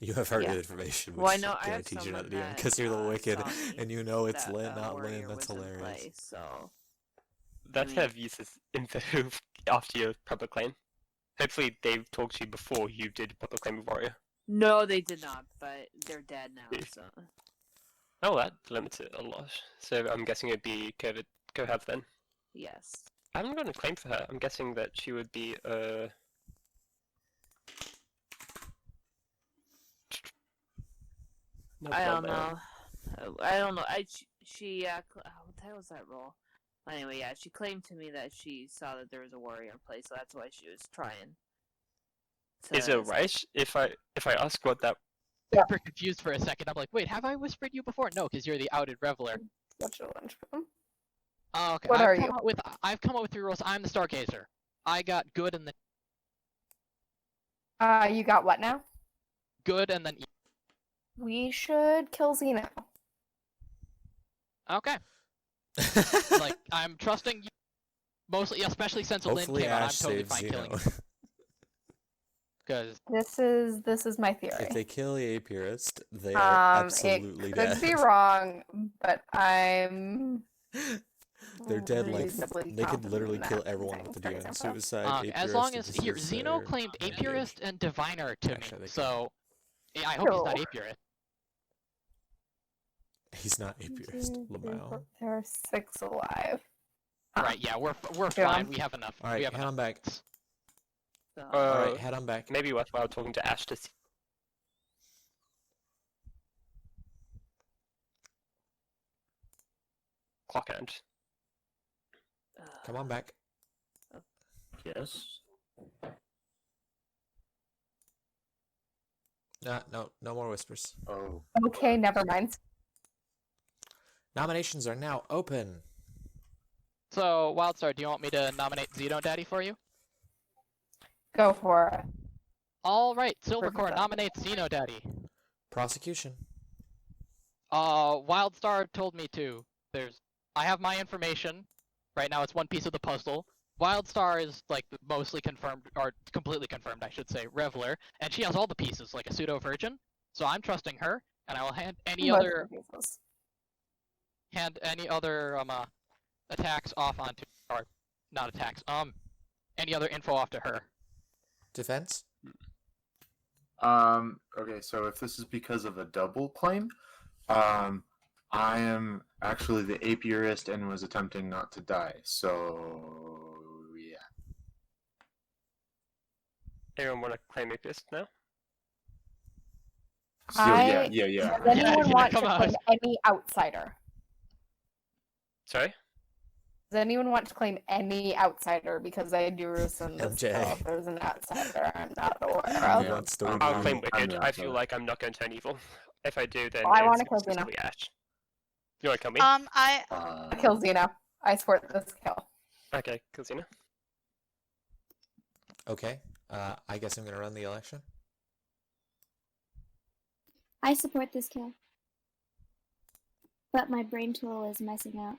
You have heard Yeah. the information, which Well, I know I have guarantees you're not someone the demon that because you're the wicked, saw me and you know it's that, Lynn, not warrior Lynn. That's was in hilarious. play, so that's mean- have uses info after your public claim. Hopefully they've talked to you before you did public claim of warrior. no, they did not, but they're dead now. Yeah. So Oh, that limits it a lot. So I'm guessing it'd be Kohav then. yes, I haven't got a claim for her. I'm guessing that she would be no I don't blood know. I don't know. She what the hell was that roll? Anyway, yeah, she claimed to me that she saw that there was a warrior in play, so that's why she was trying. Is it right if I ask what that? super confused for a second. I'm like, wait, have I whispered you before? No, because you're the outed reveler. What's your lunchroom? Oh, okay. What I've are come you? Up with, I've come up with 3 rules. I'm the Stargazer. I got good and then You got what now? good and then We should kill Xeno. okay. Like I'm trusting you mostly, especially since Lynn Hopefully came out. I'm Ash totally saves fine killing you. Xeno. Because This is my theory. If they kill the Apurist, they are absolutely it dead. could be wrong, but I'm They're dead like reasonably they could confident literally in kill that, everyone saying with the Stargazer demon info. suicide. as Apurist, long and as here, Xeno Soothsayer. claimed Apurist and Diviner to Actually, me, they so yeah, I hope he's not No. Apurist. He's not Apurist. Lamau. There are 6 alive. Right, yeah, we're Yeah. fine. We have enough. All right, we have head enough. on back. So, All right, head on back. Maybe worthwhile talking to Ash to see. Clock end. Come on back. Yes. No more whispers. Oh. Okay, never mind. Nominations are now open. So, Wildstar, do you want me to nominate Xeno Daddy for you? Go for it. All right, Silvercore Perfect. nominates Xeno Daddy. Prosecution. Wildstar told me to. I have my information. Right now, it's one piece of the puzzle. Wildstar is like mostly confirmed, or completely confirmed, I should say, Reveler, and she has all the pieces, like a pseudo virgin. So I'm trusting her, and I will hand any Most other pieces. attacks off onto, or not attacks, any other info off to her. Defense. Okay, so if this is because of a double claim, I am actually the apiarist and was attempting not to die. So yeah. Anyone want to claim atheist now? So yeah. Does Yeah, anyone want to come on. claim any outsider? Sorry? Does anyone want to claim any outsider? Because I do in this MJ. spell, if there's an outsider I'm not aware Who of. wants to I'll review? claim I'm Wicked. the I feel outsider. like I'm not going to turn evil. If I do, then Oh, I it's wanna kill Xena. exclusively Ash. You want to kill me? Kill Xena. I support this kill. Okay, kill Xena. Okay. I guess I'm gonna run the election. I support this kill. But my brain tool is messing up.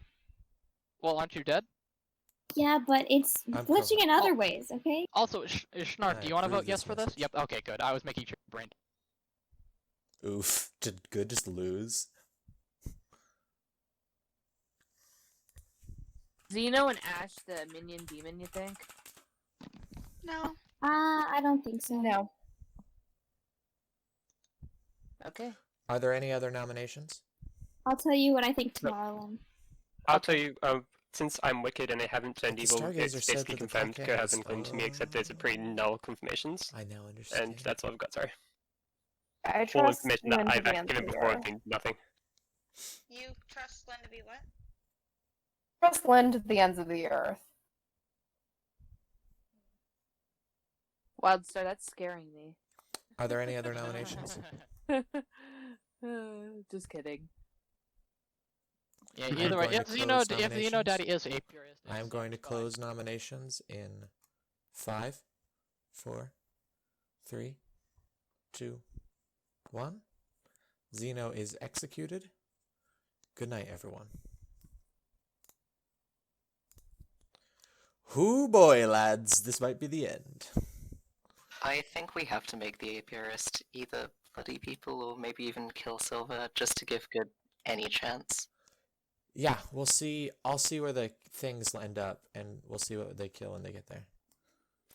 Well, aren't you dead? Yeah, but it's I'm glitching in covered. other ways, okay? Also, Schnarf, do I you want to approve vote yes this for this? message. Yep, okay, good. I was making sure brain. Oof. Did good just lose? Xeno and Ash, the minion demon, you think? No. I don't think so. No. Okay. Are there any other nominations? I'll tell you what I think No. tomorrow, Lynn. I'll tell you, since I'm Wicked and I haven't turned The evil, Stargazer it's said basically that the confirmed. podcast Go hasn't claimed to me, except there's a pretty null confirmations. I now understand. And that's all I've got, sorry. I All trust information Lynn that to I've the end given of the before year. has been nothing. You trust Lynn to be what? Trust Lynn to the ends of the earth. Wildstar, that's scaring me. Are there any other nominations? Just kidding. Yeah, I'm either way, going if to close Xeno Daddy is a purist, I am it's going to fine. close nominations in 5, 4, 3, 2, 1. Xeno is executed. Good night, everyone. Hoo boy, lads, this might be the end. I think we have to make the apiarist either bloody people or maybe even kill Silver just to give good any chance. Yeah, we'll see. I'll see where the things end up, and we'll see what they kill when they get there.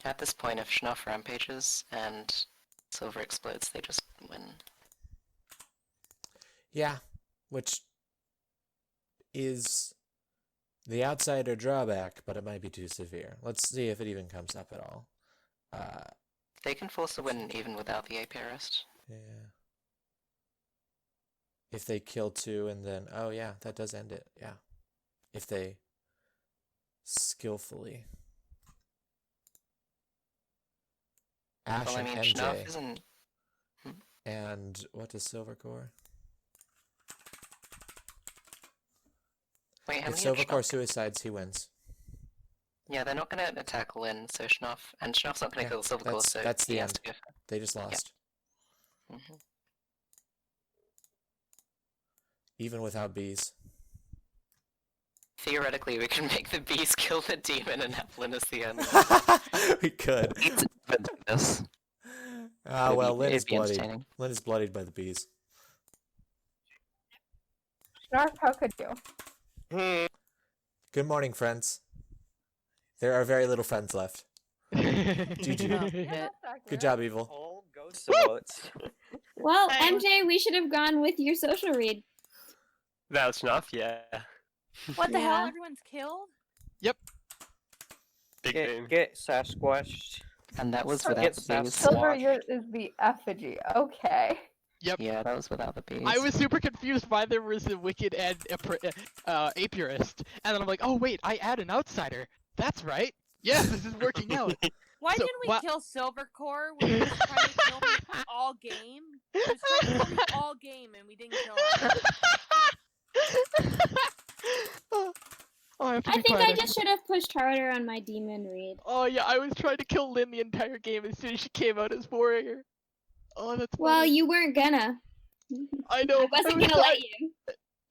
At this point, if Schnuff rampages and Silver explodes, they just win. Yeah, which is the outsider drawback, but it might be too severe. Let's see if it even comes up at all. They can force a win even without the apiarist. Yeah. If they kill 2 and then, oh yeah, that does end it. Yeah. If they skillfully. Ash Well, I and mean, MJ. Schnuff isn't. And what does Silvercore? Wait, how If many did Silvercore Schnuff- suicides, he wins. Yeah, they're not gonna attack Lynn, so Schnuff, and Schnuff's not gonna Yeah, kill Silvercore, so that's he the has end. to go. They just lost. Mm-hmm. Even without bees. Theoretically, we can make the bees kill the demon and have Lynn as the end. We could. It's even do this. Ah, well, Lynn is it'd be bloodied. entertaining. Lynn is bloodied by the bees. Snarf, how could you? Good morning, friends. There are very little friends left. GG. Good job, Evil. All ghost votes. Well, Hey. MJ, we should have gone with your social read. That's enough, yeah. What the hell? Yeah. Everyone's killed? Big boom. Get Sasquatched. And that was Get without the bees. Silver Sasquatched. is the effigy. Okay. Yep. Yeah, that was without the bees. I was super confused why there was a wicked and apiarist, and then I'm like, oh wait, I add an outsider. That's right. Yes, this is working out. Why So, didn't we wha- kill Silvercore when he was trying to kill me all game? He was trying to kill me all game and we didn't kill him. Oh, I have to I be think quiet. I just should have pushed harder on my demon read. Oh yeah, I was trying to kill Lynn the entire game as soon as she came out as warrior. Oh, that's Well, funny. you weren't gonna. I know. I wasn't was gonna let trying- you.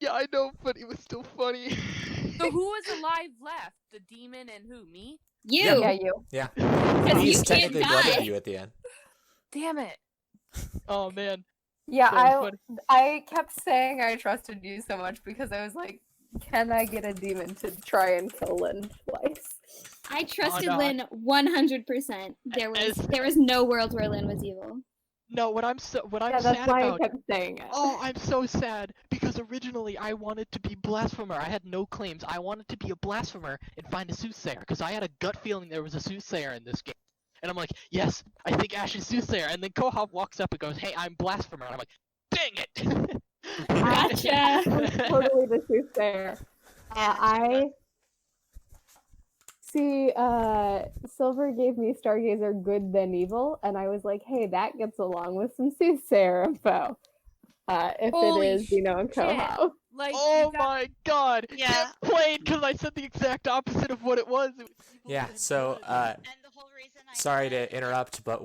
Yeah, I know, but it was still funny. So who was alive left? The demon and who? Me? You. Yeah, you. Yeah. Because He's you can't technically blooded die. you at the end. Damn it. Oh man. Yeah, So funny. I kept saying I trusted you so much because I was like, can I get a demon to try and kill Lynn twice? I trusted no. Lynn 100%. There was no world where Lynn was evil. No, what I'm Yeah, that's sad why about. I kept saying it. Oh, I'm so sad because originally I wanted to be blasphemer. I had no claims. I wanted to be a blasphemer and find a soothsayer because I had a gut feeling there was a soothsayer in this game. And I'm like, yes, I think Ash is soothsayer. And then Kohab walks up and goes, hey, I'm blasphemer. And I'm like, dang it! Gotcha. Totally the soothsayer. I see. Silver gave me Stargazer good then evil, and I was like, "Hey, that gets along with some soothsayer info." If Holy it is, in Kohab. Like, Oh you got- my god! Yeah. Get played because I said the exact opposite of what it was. It was evil Yeah, and so, good. And the whole reason I Sorry said- to interrupt, but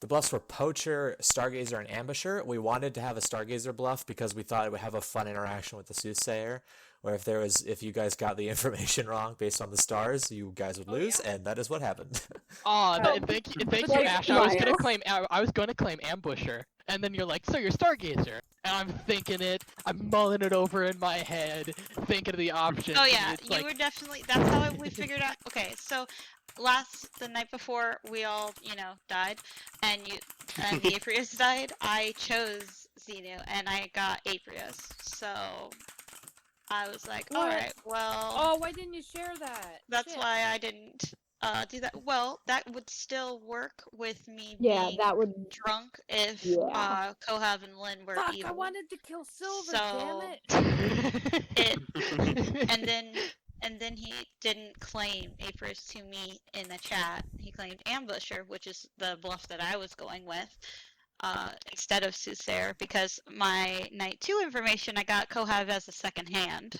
the bluffs were Poacher, Stargazer, and Ambusher. We wanted to have a Stargazer bluff because we thought it would have a fun interaction with the Soothsayer, where if you guys got the information wrong based on the stars, you guys would lose, and that is what happened. Aw, Oh. thank you, Like, Ash. I was gonna Miles. claim Ambusher, and then you're like, so you're Stargazer, and I'm thinking it, I'm mulling it over in my head, thinking of the options. Oh and yeah, it's you like, were definitely. That's how we figured out. Okay, so the night before we all, died, and the Aprius died. I chose Xenu, and I got Aprius. So I was like, all What? right, well, Oh, why didn't you share that? that's Shit. why I didn't do that. Well, that would still work with me Yeah, being that would. drunk if Yeah. Kohab and Lynn were Fuck, evil. I wanted to kill Silver, So- damn it. And then he didn't claim Aprius to me in the chat. He claimed Ambusher, which is the bluff that I was going with, instead of Soothsayer, because my night 2 information I got Kohab as a second hand.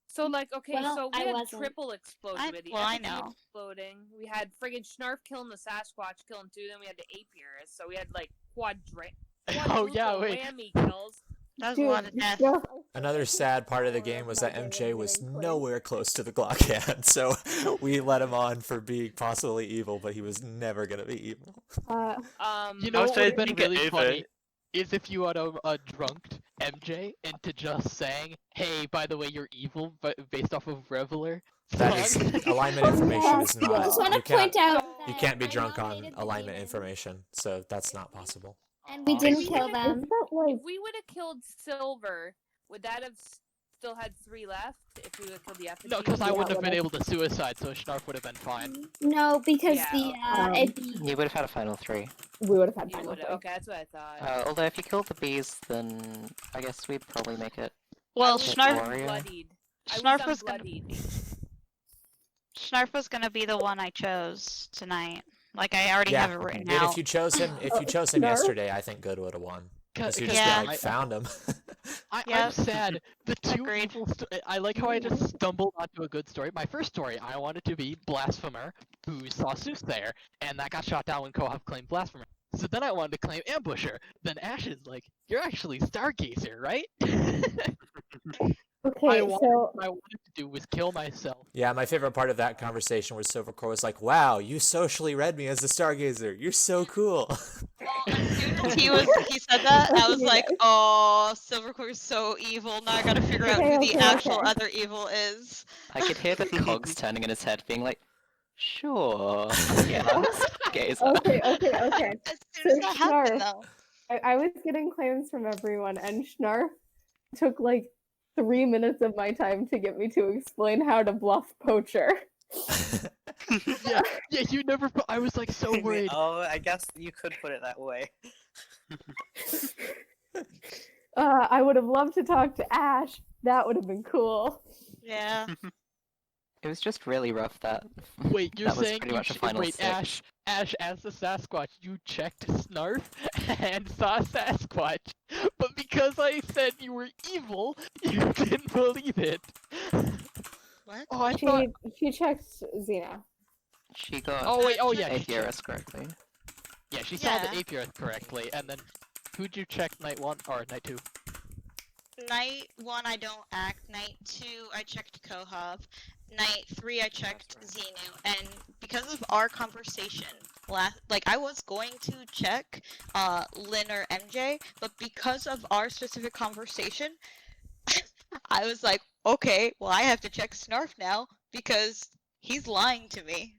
So, like, okay, Well, so we I had wasn't. triple explosion. We had the I effigy know. exploding. We had friggin' Snarf killing the Sasquatch, killing 2, then we had the Apiarist. So we had, like, Oh, yeah, wait. whammy kills. That was a lot of death. Another sad part of the game was that MJ was nowhere close to the Glockhand, so we let him on for being possibly evil, but he was never gonna be evil. You know was what would trying have to been get really over funny it. is if you had drunked MJ into just saying, "Hey, by the way, you're evil," but based off of Reveler. That is song. alignment information is I not. just want to You can't. point out You that can't be I drunk on nominated the alignment demon, information, so that's not possible. and we Aw. didn't If we kill would've- them. Is that like? If we would have killed Silver, would that have still had 3 left? If we would have killed the effigy? No, because I wouldn't have been Yeah, able to suicide, so Snarf would have been fine. No, because Yeah, the okay. it'd be You would have had a final 3. We would have had You final would've- three. Okay, that's what I thought. Although if you killed the bees, then I guess we'd probably make it. Well, I was Snarf, Warrior. unbloodied. I Snarf was was gonna- unbloodied. Snarf was gonna be the one I chose tonight. Like I already Yeah, have it written and out. if you chose him, Snarf? yesterday, I think Good would have won. Because you just Yeah. like, found him. I'm Yep. sad. The two Agreed. evil I like how I just stumbled onto a good story. My first story, I wanted to be Blasphemer, who saw Soothsayer, and that got shot down when Kohab claimed Blasphemer. So then I wanted to claim Ambusher. Then Ash is like, "You're actually Stargazer, right?" Okay, What I wanted to do was kill myself. Yeah, my favorite part of that conversation was Silvercore was like, "Wow, you socially read me as a Stargazer. You're so cool." Well, as soon as he said that, I was like, oh, Silvercore's so evil. Now I gotta figure out who the actual other evil is. I could hear the cogs turning in his head, being like, "Sure, yeah, Stargazer." Okay. As soon as that happened, though. I was getting claims from everyone, and Schnarf took like 3 minutes of my time to get me to explain how to bluff poacher. Yeah, you never. I was like so worried. Oh, I guess you could put it that way. I would have loved to talk to Ash. That would have been cool. Yeah. It was just really rough that. Wait, you're that was saying pretty you much the final wait, six. Ash, as the Sasquatch, you checked Snarf and saw Sasquatch, but because I said you were evil, you didn't believe it. What? Oh, I thought. She checked Xena. She got Oh wait, oh yeah, she Apiarist correctly. Yeah, she saw the Yeah. Apiarist correctly, and then who'd you check night 1 or night 2? Night 1, I don't act. Night 2, I checked Kohav. Night 3, I checked Xenu. And because of our conversation, I was going to check Lynn or MJ, but because of our specific conversation, I was like, okay, well, I have to check Snarf now because he's lying to me.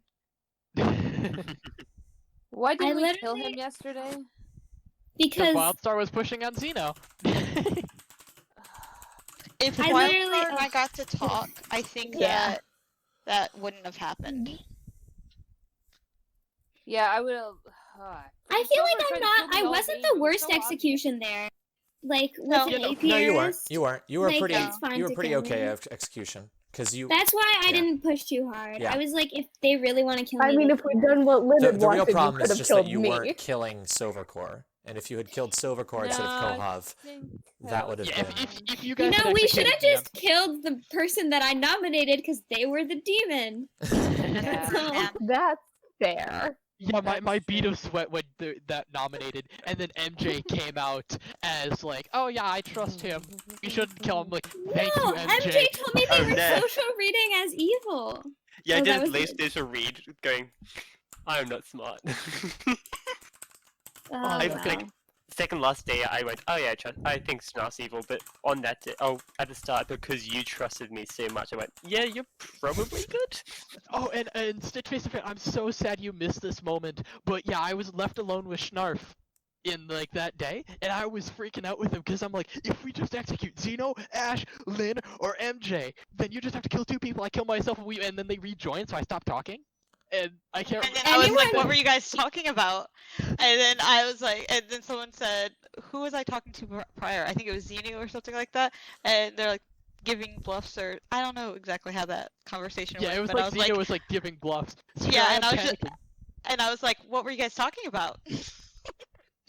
Why I didn't we kill literally- him yesterday? Because Because Wildstar was pushing on Xeno. If I Wildstar literally- and I got to talk, I think Yeah. that wouldn't have happened. Yeah, I would have. I feel like I wasn't the worst execution there. Like with No. an Yeah, no. Apiarist. No, you weren't. You weren't. You were Like, pretty. it's fine You were to pretty kill okay me. at execution because you. That's why I Yeah. didn't push too hard. Yeah. I was like, if they really want to kill me, I mean, they if can. we'd done what Lynn The, had the wanted, real problem you is could have just that killed you me. weren't killing Silvercore, and if you had killed Silvercore instead of No, I Kohav, think that would have Yeah, been. if you You guys know, had we should have executed just killed the person that I nominated because they were the demon. Yeah. So- Yeah. That's fair. Yeah, my That's bead true. of sweat when that nominated, and then MJ came out as like, oh yeah, I trust him. We shouldn't kill him. Like, thank no, you, MJ told me they Oh, were no. social reading as evil. Yeah, Oh, I that did was at least good. there's a read going, I'm not smart. Oh, I wow. think second last day I went, oh yeah, I think Snarf's evil, but on that day, at the start, because you trusted me so much, I went, yeah, you're probably good. Oh, and Stitch Face Effect, I'm so sad you missed this moment. But yeah, I was left alone with Snarf in like that day, and I was freaking out with him because I'm like, if we just execute Xeno, Ash, Lynn, or MJ, then you just have to kill 2 people. I kill myself, and then they rejoin, so I stop talking. And I can't. And then I was like, Anyone- what were you guys talking about? And then I was like, and then someone said, who was I talking to prior? I think it was Xenu or something like that. And they're like, giving bluffs or I don't know exactly how that conversation Yeah, went. it was but like Xeno was like giving bluffs. So Yeah, I and am I was just- panicking. and I was like, what were you guys talking about?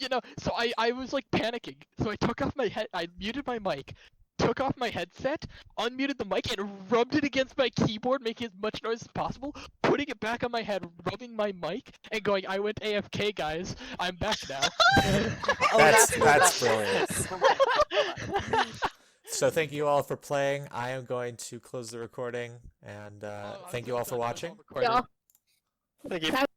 You know, so I was like panicking. So I took off my head. I muted my mic, took off my headset, unmuted the mic, and rubbed it against my keyboard, making as much noise as possible, putting it back on my head, rubbing my mic, and going, I went AFK, guys. I'm back now. That's brilliant. So thank you all for playing. I am going to close the recording, and thank you all for watching. Recorded. Yeah. Thank you. That